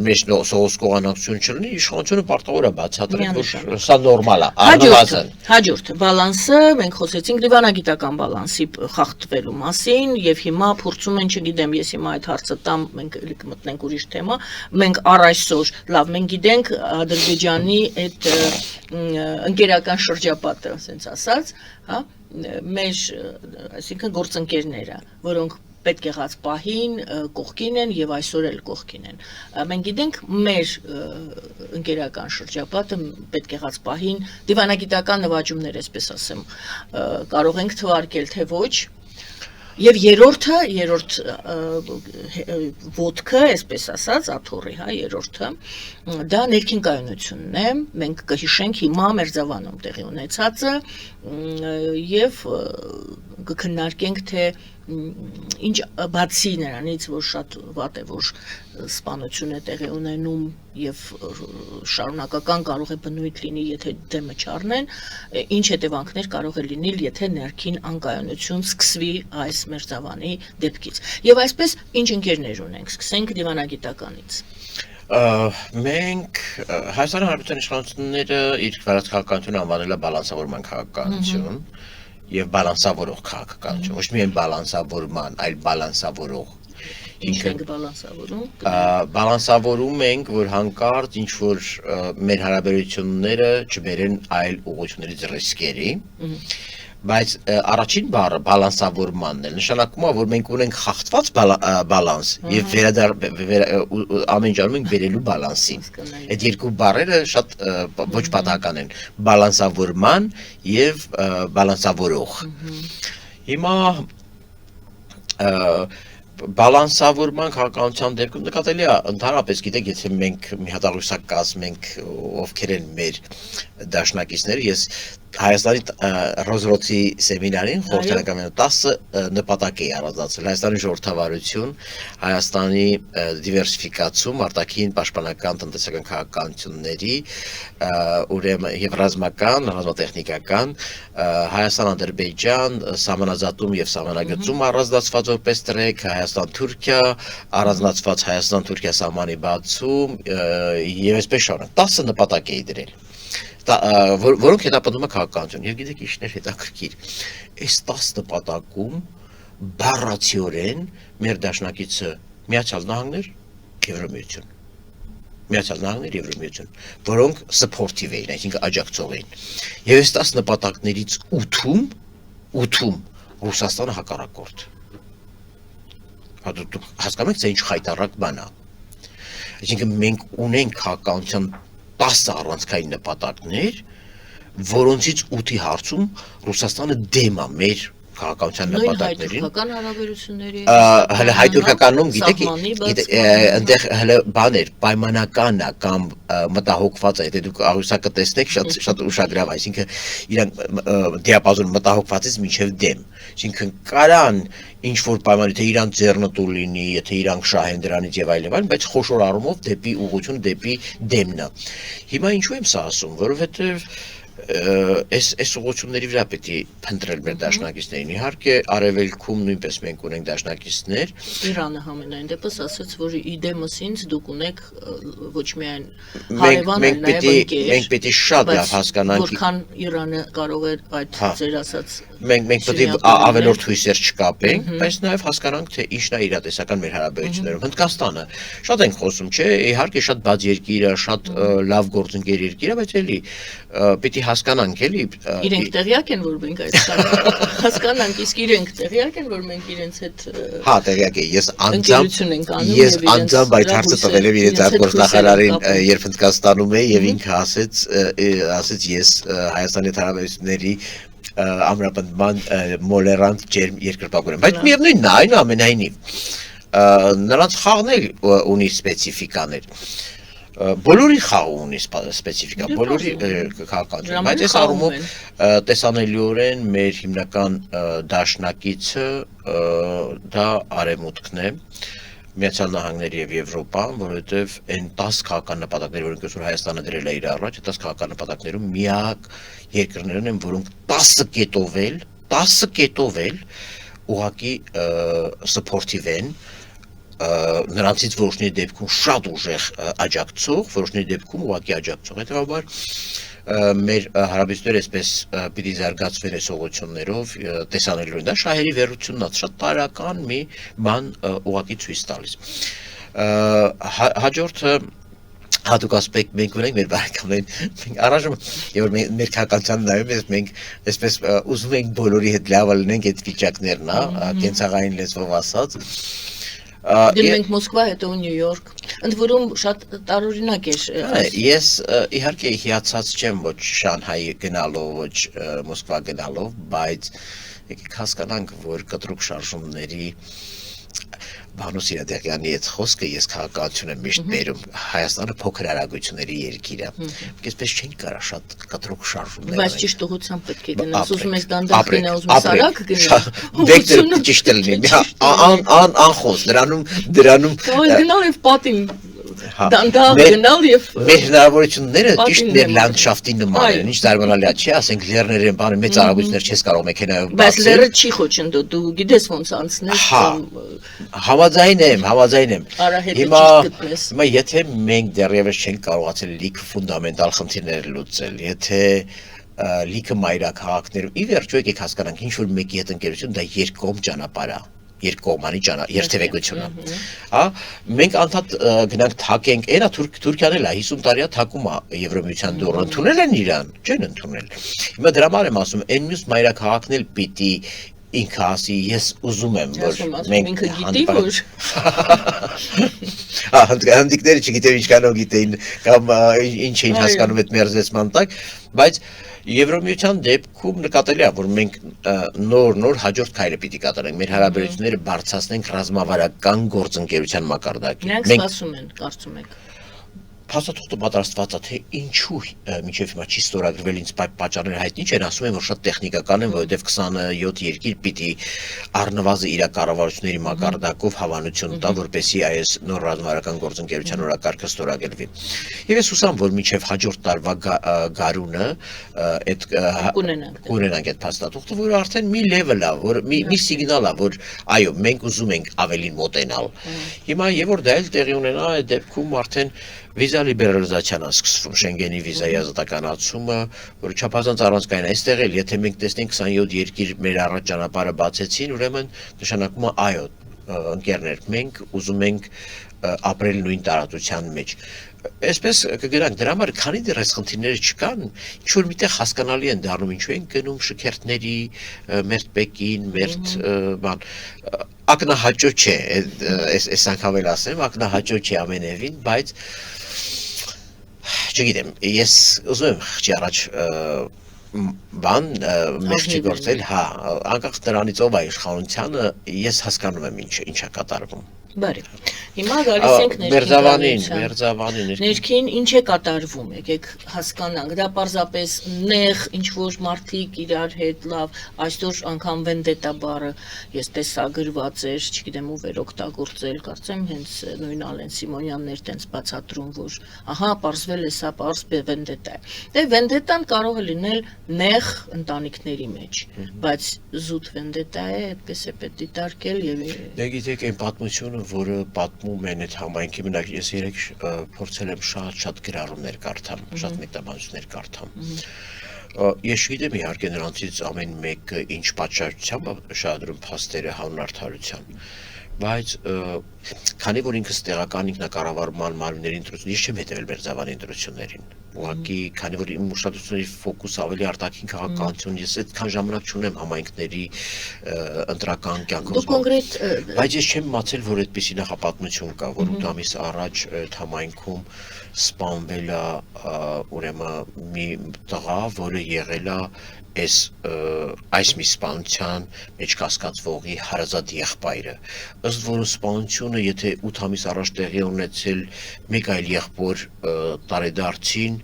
սոսկողանակություն չլինի, իշխանությունը պարտավոր է բացատրել, որ սա նորմալ է, առնվազն։
Հաջորդ բալանսը, մենք խոսեցինք դիվանագիտական բալանսի խախտվելու մասին եւ հիմա փորձում են, չգիտեմ, ես հիմա այդ հարցը տամ, մենք մտնենք ուրիշ թեմա, մենք առ այսօր, լավ, մենք գիտենք Ադրբեջանի այդ ընկերական շրջապատը, ասենց ասած, հա, մեր, այսինքն գործընկերները, որոնք պետք եղած պահին կողքին են եւ այսօր էլ կողքին են։ Մենք գիտենք մեր ընկերական շրջապատը պետք եղած պահին դիվանագիտական նվաճումներ, այսպես ասեմ, կարող ենք թվարկել թե ոչ։ Եվ երրորդ ոտքը, այսպես ասած, աթոռի, հա, երրորդը, դա ներքին կայունությունն է, մենք կհիշենք հիմա Մերձավանում տեղի ունեցածը եւ կքննարկենք, թե ինչ բացի նրանից, որ շատ վատ է, որ սպանություն է տեղի ունենում եւ շարունակական կարող է բնույթ լինի, եթե դեմը չառնեն, ինչ հետևանքներ կարող է լինել, եթե ներքին անկայունություն սկսվի այս Մերձավանի դեպքից։ Եւ այսպես ինչ ընկերներ ունենք, սկսենք դիվանագիտականից։
Մենք Հայաստանի Հանրապետության իշխանությունները իր վարչականությունը անվանել է բալանսավորման քաղաքականություն եւ բալանսավորող քաղաքականություն, ոչ միայն բալանսավորման, այլ բալանսավորող։
Ինչ ենք բալանսավորում։
Բալանսավորում ենք, որ հանկարծ ինչ որ մեր հարաբերությունները չբերեն այլ ուղղություններից ռիսկերի, բայց առաջին բառը բալանսավորմանն է, նշանակում է, որ մենք ունենք խախտված բալանս եւ ամեն ջանում ենք բերելու բալանսի։ Այդ երկու բառերը շատ ոչ պատահական են, բալանսավորման եւ բալանսավորող։ Հիմա բալանսավորման քաղաքականության դեպքում նկատելի է ընդհանրապես, գիտեք, եթե մենք մի հատաղյուսակ կազմենք, ովքեր են մեր դաշնակիցները, ես Հայաստանի Ռոզրոցի սեմինարին խորհրդանական 10 նպատակ էի առանձնացրել. Հայաստանի ժողովրդավարություն, Հայաստանի դիվերսիֆիկացում, արտաքին պաշտպանական տնտեսական քաղաքականությունների, ուրեմն եւ ռազմական, ռազմատեխնիկական, Հայաստան-Ադրբեջան, սահմանազատում եւ սահմանագծում առանձնացված որպես տրեք, Հայաստան-Թուրքիա, առանձնացված Հայաստան-Թուրքիա սահմանի բացում եւ այսպես շարունակ 10 նպատակ էի դրել։ Որոնք հետապնդում է քաղաքականություն, եւ գիտեք ինչն էր հետաքրքիր, այս 10 նպատակում բառացիորեն մեր դաշնակիցը Միացյալ Նահանգներ, Եվրամիություն, Միացյալ Նահանգներ, Եվրամիություն, որոնք սփորտիվ էին, այսինքն աջակցող էին, եւ այս 10 նպատակներից 8-ում Ռուսաստանը հակառակորդ։ Դուք հասկանում եք, թե ինչ խայտառակ բան է, այսինքն մենք ունենք քաղաքականության 10 առանցքային նպատակներ, որոնցից 8-ի հարցում Ռուսաստանը դեմ է մեր քաղաքականության նպատակներին։
Հայ-թուրքական հարաբերությունների
հələ հայ-թուրքականում գիտեք, այնտեղ հələ բաներ պայմանական է կամ մտահոգված է, եթե դուք աղյուսակը տեսնեք, շատ ուշագրավ, այսինքն իրանք դիապազոն մտահոգվածից մինչև դեմ, այսինքն կարան ինչ որ պայմանի, թե իրանք ձեռնտու լինի, եթե իրանք շահեն դրանից եւ այլն, բայց խոշոր առումով դեպի ուղղություն, դեպի դեմն է։ Հիմա ինչու եմ սա ասում, որովհետեւ Այս ուղղությունների վրա պետք է փնտրել մեր դաշնակիցներին։ Իհարկե, Արևելքում նույնպես մենք ունենք դաշնակիցներ։
Իրանը համենայն դեպս ասաց, որ իդեմս ինձ դուք ունեք ոչ միայն հարևան, այլ նաև ընկեր։
Մենք պետք է շատ լավ հասկանանք,
որքան Իրանը կարող է այդ ձեր ասած
մենք պետք է ավելորդ հույսեր չկապենք, բայց նաև հասկանանք, թե ինչն է իրատեսական մեր հարաբերություններում։ Հնդկաստանը շատ ենք խոսում, չէ՞, իհարկե շատ բաց երկիր է, շատ լավ գործընկեր երկիր է, բայց էլի պետք է հասկանանք, էլի
իրենք տեղյակ են, որ մենք այդ հասկանանք, իսկ իրենք տեղյակ են, որ մենք իրենց հետ
հա, տեղյակ է, ես անձամբ այդ հարցը տվել եմ իրենց արտգործնախարարին, երբ Հնդկաստանում էի եւ ինքը ասեց ես Հայաստանի հարաբերությունների ամրապնդման մոլերանտ ջերմ երկրպագուն եմ, բայց միևնույնն է, այնուամենայնիվ նրանց խաղն էլ ունի սպეციფիկաներ բոլորի խաղը ունի սպეციფիկա, բոլորի քաղաքացիական, բայց այս առումով տեսանելիորեն մեր հիմնական դաշնակիցը դա Արևմուտքն է, Միացյալ Նահանգները եւ Եվրոպան, որովհետեւ այն 10 քաղաքական նպատակներ, որոնք այսօր Հայաստանը դրել է իր առաջ, 10 քաղաքական նպատակներում միակ երկրներն են, որոնք 10 կետով էլ ուղղակի սփորթիվ են նրանցից որոշների դեպքում շատ ուժեղ աջակցող, որոշների դեպքում ուղղակի աջակցող։ Հետևաբար մեր հարաբերությունները այսպես պիտի զարգացվեն այս ուղղություններով, տեսանելիորեն դա շահերի վերությունն է, շատ տարական մի բան ուղղակի ցույց տալիս։ Հաջորդը հատուկ ասպեկտ մենք ունենք մեր բարեկամներին, մենք առայժմ երբ մեր քաղաքացիան նայում ենք, մենք այսպես ուզում ենք բոլորի հետ լավ լինենք այդ վիճակներն, կենցաղային լեզվով ասած։
Դե մենք Մոսկվա, հետո Նյու Յորք, ընդ որում շատ տարօրինակ է։
Ես իհարկե հիացած չեմ ոչ Շանհայի գնալով, ոչ Մոսկվա գնալով, բայց եկեք հասկանանք, որ կտրուկ շարժումների Բանուս Իրադեղյանի այդ խոսքը ես քաղաքացիություն եմ միշտ բերում, Հայաստանը փոքր արագությունների երկիր է։ Այսպես չենք կարա շատ կտրուկ շարժումներ։
Բայց ճիշտ ուղղությամբ պետք է գնաս, ուզում ես դանդաղ գնա, ուզում ես արագ գնա։
Վեկտորը ճիշտ է լինի։ Անխոս դրանում
գնալ եւ պատին դանդաղ գնալ եւ
մեր հնարավորությունները ճիշտ մեր լանդշաֆտի նման են, ինչ զարմանալի է, չի, ասենք լեռներեն բանը մեծ արագություններ չես կարող մեքենայով
բայց լեռը չի խոչընդու, դու գիտես ոնց անցնես կամ
Համաձայն եմ։
Արահետը ճիշտ գտնես։
Հիմա եթե մենք դեռևս չենք կարողացել լիքը ֆունդամենտալ խնդիրներ լուծել, եթե լիքը մայրաքաղաքներում ի վերջո եկեք հասկանանք, ինչ որ մեկի հետ ընկերություն դա երկկողմ ճանապարհ է, երկկողմանի երթևեկություն է։ Հա, մենք անդադ գնանք թակենք, այնա Թուրքիան էլ է 50 տարի է թակում է Եվրոմիության դուռը, ընդունել են իրան, չեն ընդունել։ Հիմա դրա համար եմ ասում, այն մյուս մայրաքաղաքն էլ պիտի ինքը ասի, ես ուզում եմ, որ մենք
ինքը գիտի, որ
հանդիկները չգիտեմ ինչքանով գիտեին կամ ինչ էին հասկանում այդ մերձեցման տակ, բայց Եվրոմիության դեպքում նկատելի է, որ մենք նոր հաջորդ քայլը պիտի կատարենք, մեր հարաբերությունները բարձրացնենք ռազմավարական գործընկերության մակարդակին։
Նրանք սպասում են, կարծում եք։
Փաստաթուղթը պատրաստված է, թե ինչու մինչև հիմա չի ստորագրվել, ինձ պատճառները հայտնի չեն, ասում են, որ շատ տեխնիկական են, որովհետև 27 երկիր պիտի առնվազն իր կառավարությունների մակարդակով հավանություն տա, որպեսզի այս նոր ռազմավարական գործընկերության օրակարգը ստորագրվի։ Եվ ես հուսամ, որ մինչև հաջորդ տարվա գարունը կունենանք այդ փաստաթուղթը, որը արդեն մի level է, որ մի սիգնալ է, որ այո, մենք ուզում ենք ավելին մոտենալ։ Հիմա եւ որ դա էլ տեղի ունենա, այդ դեպքում արդեն վիզա լիբերալիզացիան է սկսվում, Շենգենի վիզայի ազատականացումը, որը չափազանց առանցքային է։ Այստեղ էլ, եթե մենք տեսնենք 27 երկիր մեր առաջ ճանապարհը բացեցին, ուրեմն նշանակում է այո, ընկերներ, մենք ուզում ենք ապրել նույն տարածության մեջ։ Այսպես կգրանք, դրա համար քանի դեռ այս խնդիրները չկան, ինչ որ միտեղ հասկանալի են դառնում, ինչու են գնում շքերթների, մերթ Պեկին, մերթ բան, ակնահաճո չէ, այս անգամ էլ ասեմ, ակնահաճո չէ ամենևին, բայց չգիտեմ, ես ուզում եմ խղճի առաջ բան մեջ չգործել, հա, անկախ դրանից ով է իշխանությանը, ես հասկանում եմ ինչա կատարվում։
Բարի։ Հիմա գալիս ենք
Մերձավանին
Ներքին ինչ է կատարվում, եկեք հասկանանք, դա պարզապես նեղ ինչ-որ մարդիկ իրար հետ լավ, այսօր անգամ վենդետա բառը ես տեսա գրված էր, չգիտեմ ով էր օգտագործել, կարծեմ հենց նույն Ալեն Սիմոնյանն էր տենց բացատրում, որ ահա պարզվել է սա պարզ վենդետա է։ Դե վենդետան կարող է լինել նեղ ընտանիքների մեջ, բայց զուտ վենդետա է, այդպես է պետք դիտարկել եւ
Դե գիտեք այն պատմությունը, որը պատմում են այդ համայնքի մենակ ես երեք փորձել եմ շատ գրառումներ կարդամ, շատ մեկնաբանություններ կարդամ։ Ես չգիտեմ իհարկե նրանցից ամեն մեկը ինչ պատճառությամբ շահադրում փաստերը հանուն արդարության, բայց քանի որ ինքս տեղական ինքնակառավարման մարմինների ընտրություն, ես չեմ հետևել Մերձավանի ընտրություններին։ Ուղղակի քանի որ իմ ուշադրությունների ֆոկուսը ավելի արտաքին քաղաքականություն, ես այդքան ժամանակ չունեմ համայնքների ընտրական կյանքով։
Դու կոնկրետ
Բայց ես չեմ մացել, որ այդպիսի նախապատմություն կա, որ 8 ամիս առաջ համայնքում սպանվել է ուրեմն մի տղա, որը եղել է այս մի սպանության մեջ կասկածվողի հարազատ եղբայրը։ Ըստ որը սպանությունը, եթե 8 ամիս առաջ տեղի ունեցել մեկ այլ եղբոր տարեդարձին,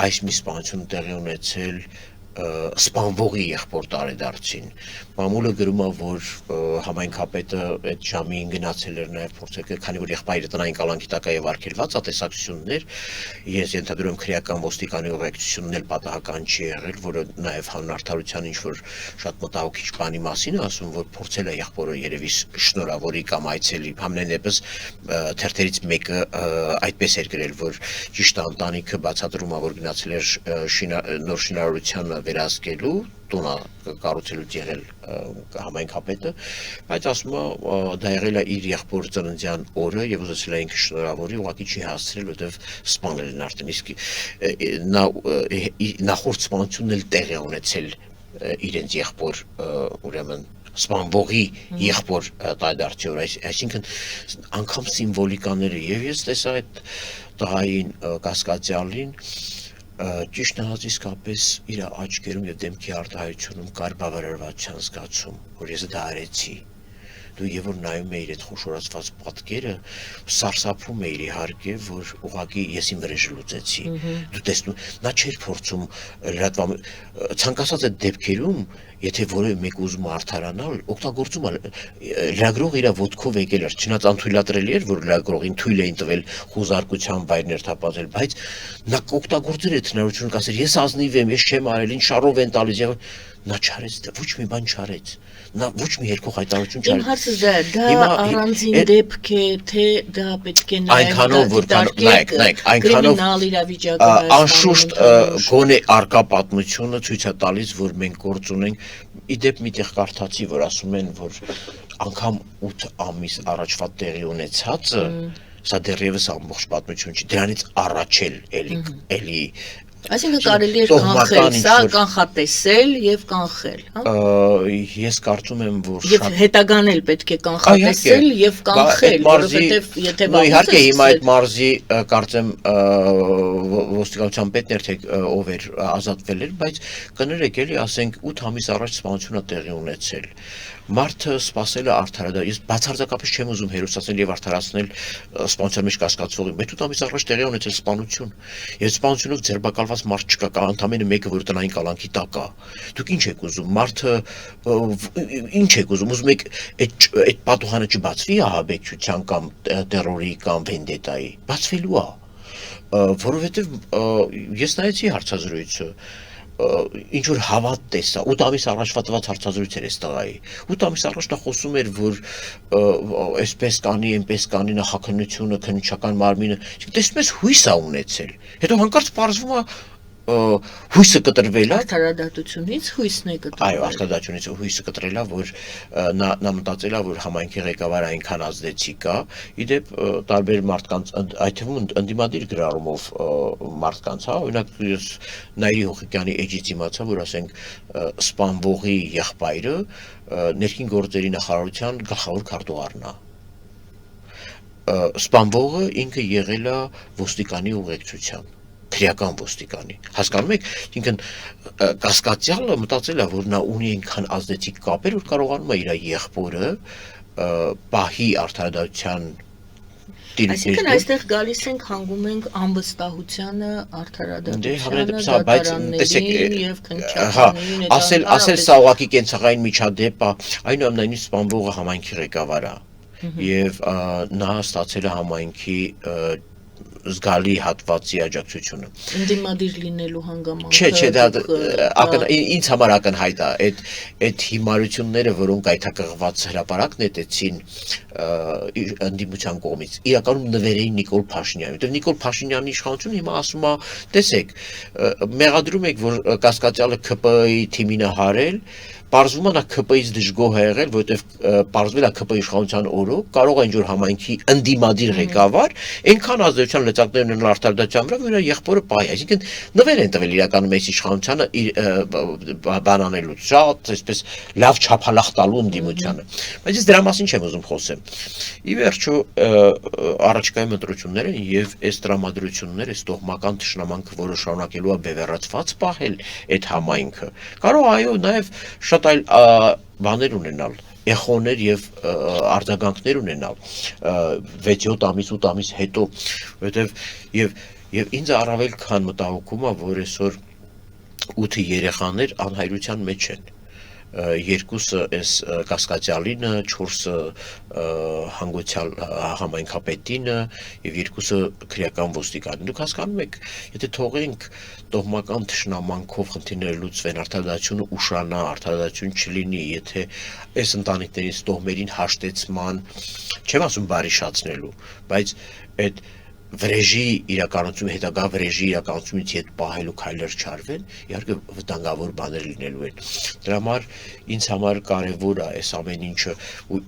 այս մի սպանությունը տեղի ունեցել սպանվողի եղբոր տարեդարձին։ Մամուլը գրում է, որ համայնքապետը այդ ժամին գնացել էր նաև փորձել, քանի որ եղբայրը տնային կալանքի տակ է եւ արգելված ատեսակցություններ, ես ենթադրում եմ քրեական ոստիկանի ուղեկցությունն էլ պատահական չի եղել, որը նաև հանուն արդարության ինչ որ շատ մտահոգիչ բանի մասին է ասում, որ փորձել է եղբորը երևի շնորհավորի կամ այցելի, համենայն դեպս թերթերից մեկը այդպես էր գրել, որ ճիշտ ընտանիքը բացատրում է, որ գնացել էր նոր շինարարությանը վերահսկելու տունը կառուցելուց եղել համայնքապետը, բայց ասում է դա եղել է իր եղբոր ծննդյան օրը եւ ուզեցել է ինքը շնորհավորի, ուղղակի չի հասցրել, որտեվ սպանել են արդեն, իսկ նա նախորդ սպանությունն էլ տեղի ունեցել իրենց եղբոր ուրեմն սպանվողի եղբոր տարեդարձի օր, այսինքն անգամ սիմվոլիկաները եւ ես տեսա այդ տղային կասկածյալին ճիշտ նահած իսկապես իր աչքերում եւ դեմքի արտահայտությունում կար բավարարվածության զգացում, որ ես դա արեցի։ Դու եւ որ նայում էիր այդ խոշորացված պատկերը, սարսափում էիր իհարկե, որ ուղղակի ես իմ վրեժը լուծեցի։ Դու տեսնում, նա չէր փորձում լրատվամ ցանկացած այդ դեպքերում, եթե որևէ մեկ ուզում է արդարանալ, օգտագործում է լրագրող իր ոտքով եկել էր, չնայած անթույլատրելի էր, որ լրագրողին թույլ էին տվել խոզարկության վայր ներթափանցել, բայց նա օգտագործել էր հնարավորությունը, ասել ես ազնիվ եմ, ես չեմ արել, ինչ շարով են տալիս եւ նա չարեց, ոչ մի բան չարեց, նա ոչ մի երկու հայտարարություն չարեց։
Իմ հարցը դա առանձին դեպք է, թե դա պետք է
այնքանով որ նայեք,
կրիմինալ իրավիճակը
անշուշտ գոնե արկա պատմությունը ցույց է տալիս, որ մենք գործ ունենք։ Իդեպ միտեղ կարդացի, որ ասում են, որ անգամ 8 ամիս առաջվա տեղի ունեցածը սա դեռևս ամբողջ պատմություն չի, դրանից առաջ էլի
Այսինքն կարելի է կանխել, սա կանխատեսել եւ կանխել, հա։
Ես կարծում եմ, որ
եւ հետագան էլ պետք է կանխատեսել եւ կանխել, որովհետեւ եթե
իհարկե հիմա այդ մարզի կարծեմ ոստիկանության պետն էր թե ով էր ազատվել էր, բայց կներեք էլի, ասենք 8 ամիս առաջ սպանությունը տեղի ունեցել։ Մարդը սпасել է արդարադատել, ես բացարձակապես չեմ ուզում հերոսացնել եւ արդարացնել սպանության մեջ կասկածվողին, բայց 8 ամիս առաջ տեղի ունեցել սպանություն, եւ սպանությունով ձերբակալված մարդ չկա, կա ընդամենը մեկը, որ տնային կալանքի տակ է։ Դուք ինչ եք ուզում, մարդը ինչ եք ուզում եք այդ պատուհանը չբացվի ահաբեկչության կամ տերորի կամ վենդետայի, բացվելու է, որովհետեւ ես նայեցի հարցազրույցը ինչ որ հավատ տեսա 8 ամիս առաջվա տված հարցազրույց էր այս տղայի 8 ամիս առաջ նա խոսում էր որ այսպես կանի այնպես կանի նախաքննությունը քննչական մարմինը տեսնում ես հույս է ունեցել հետո հանկարծ պարզվում է հույսը կտրվել է
արդարադատությունից հույսն է կտրվել
այո արդարադատությունից հույսը կտրել է որ նա մտածել է որ համայնքի ղեկավարը այնքան ազդեցիկ է իդեպ տարբեր մարդկանց այդ թվում ընդդիմադիր գրառումով մարդկանց հա օրինակ ես Նայիրի Հոխիկյանի էջից իմացա որ ասենք սպանվողի եղբայրը ներքին գործերի նախարարության գլխավոր քարտուղարն է սպանվողը ինքը եղել է ոստիկանի ուղեկցության քրեական ոստիկանի հասկանում եք ինքն կասկածյալը մտածել է որ նա ունի այնքան ազդեցիկ կապեր որ կարողանում է իր եղբորը պահի արդարադատության
Այսինքն այստեղ գալիս ենք հանգում ենք անվստահությանը, արդարադատությանը,
դատարաններին
եւ քննչականներին,
ասել սա ուղղակի կենցաղային միջադեպ է, այնուամենայնիվ սպանվողը համայնքի ղեկավար է եւ նա ստացել է համայնքի զգալի հատվածի աջակցությունը։
Ընդդիմադիր լինելու հանգամանքը։
Չէ, դա ինձ համար ակնհայտ է, այդ հիմարությունները, որոնք այդակղված հրապարակ նետեցին ընդդիմության կողմից, իրականում նվեր էին Նիկոլ Փաշինյանին, որտեղ Նիկոլ Փաշինյանի իշխանությունը հիմա ասում է, տեսեք, մեղադրում եք, որ կասկածյալը ԿՊ-ի թիմին է հարել, պարզվում է նա ԿՊ-ից դժգոհ է եղել, որովհետև պարզվել է ԿՊ իշխանության օրոք, կարող է ինչ-որ համայնքի ընդդիմադիր ղեկավար, այնքան ազդեցության լծակներ ունենալ արդարադատության վրա, որ եղբորը պահի, այսինքն նվեր են տվել իրականում այս իշխանությանը բանանելուց, շատ այսպես լավ չափալախ տալու ընդդիմությանը։ Բայց ես դրա մասին չեմ ուզում խոսեմ։ Ի վերջո առաջիկայում ընտրություններ են եւ այս տրամադրությունները, այս տոհմական թշնամանքը, որը շարունակելու է բևեռացված պահել այդ համայնքը, կարող այո նաեւ շատ այլ բաներ ունենալ, էխոներ եւ արձագանքներ ունենալ 6-7 ամիս, 8 ամիս հետո, որովհետեւ եւ ինձ առավել քան մտահոգում է, որ այսօր 8 երեխաներ անհայրության մեջ են, երկուսը այս կասկածյալինը, 4-ը հանգուցյալ համայնքապետինը եւ երկուսը քրեական ոստիկանին։ Դուք հասկանում եք, եթե թողենք տոհմական թշնամանքով խնդիրները լուծվեն, արդարադատությունը ուշանա, արդարադատություն չլինի, եթե այս ընտանիքներից տոհմերին հաշտեցման, չեմ ասում բարիշացնելու, բայց այդ վրեժի իրականություն, հետագա վրեժի իրականությունից հետ պահելու քայլեր չարվեն, իհարկե վտանգավոր բաներ լինելու են։ Դրա համար ինձ համար կարևոր է այս ամեն ինչը,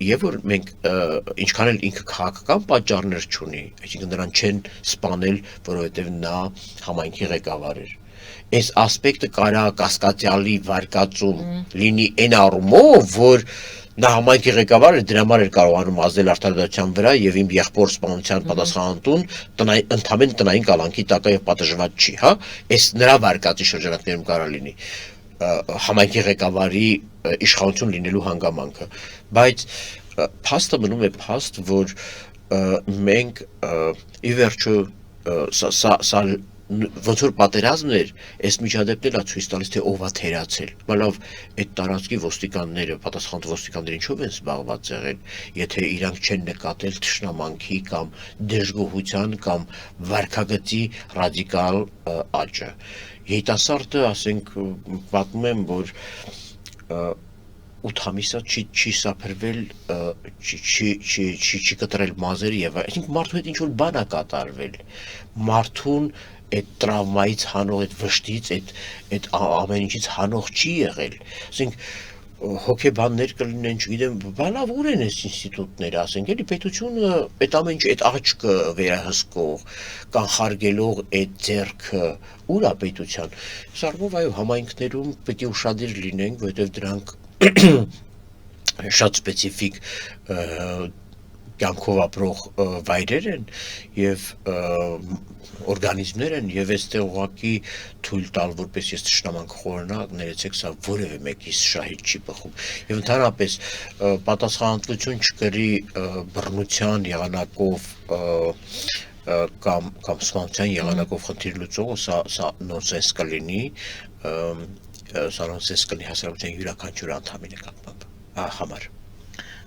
եւ որ մենք ինչքան էլ ինքը քաղաքական պատճառներ չունի, այսինքն նրան չեն սպանել, որովհետեւ նա համայնքի ղեկավար էր։ Այս ասպեկտը կարա կասկածյալի վարկածում լինի այն առումով, որ նա համայնքի ղեկավարը դրա համար էր կարողանում ազդել արդարադատության վրա եւ իմ եղբոր սպանության պատասխանատուն ընդհանրեն տնային կալանքի տակ է եւ պատժված չի, հա, այս նրա վարկածի շրջանակներում կարա լինի համայնքի ղեկավարի իշխանություն լինելու հանգամանքը, բայց փաստը մնում է փաստ, որ մենք ի վերջո սա ոնց որ պատերազմն էր, այս միջադեպներն է ցույց տալիս, թե ով է թերացել։ Բալավ այդ տարածքի ոստիկանները, պատասխանատու ոստիկանները ինչով են զբաղված եղել, եթե իրանք չեն նկատել թշնամանքի կամ դժգոհության կամ վարքագծի ռադիկալ աճը։ Երիտասարդը, ասենք, պատմում եմ, որ 8 ամիսա չի սափրվել, չի կտրել մազերը եւ այսինքն մարդու հետ ինչ-որ բան է կատարվել, մարդուն այդ տրավմայից հանող, այդ վշտից, այդ ամեն ինչից հանող չի եղել, ասենք հոգեբաններ կլինեն, չգիտեմ, բալավ ուր են այս ինստիտուտները, ասենք, էլի պետությունը այդ ամեն ինչ, այդ աչքը վերահսկող, կանխարգելող այդ ձեռքը ուր է պետության։ Սարմով այո, համայնքներում պետք է ուշադիր լինենք, որովհետեւ դրանք շատ սպეციფიկ կյանքով ապրող վայրեր են եւ օրգանիզմներ են եւ այստեղ ուղղակի թույլ տալ, որպես ես թշնամանք խորնակ, ներեցեք, սա որևէ մեկիս շահից չի բխում եւ ընդհանրապես պատասխանատվություն չկրի բռնության եղանակով կամ սպանության եղանակով խնդիր լուծողը, սա նոնսենս կլինի, սա նոնսենս կլինի հասարակության յուրաքանչյուր անդամի նկատմամբ համար։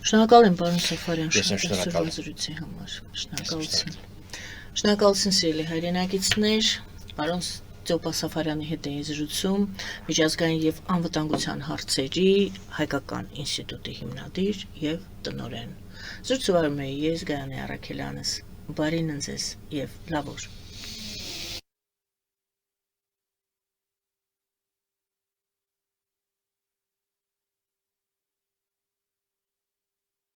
Շնորհակալ եմ, պարոն Սաֆարյան,
շնորհակալ
զրույցի համար։ Շնորհակալություն։ Շնորհակալություն, սիրելի հայրենակիցներ, պարոն Ծոպա Սաֆարյանի հետ էի զրուցում միջազգային եւ անվտանգության հարցերի հայկական ինստիտուտի հիմնադիր եւ տնօրեն։ Զրուցում եմ ես Գայանե Առաքելյանս։ Բարին ընձեզ եւ լավ օր։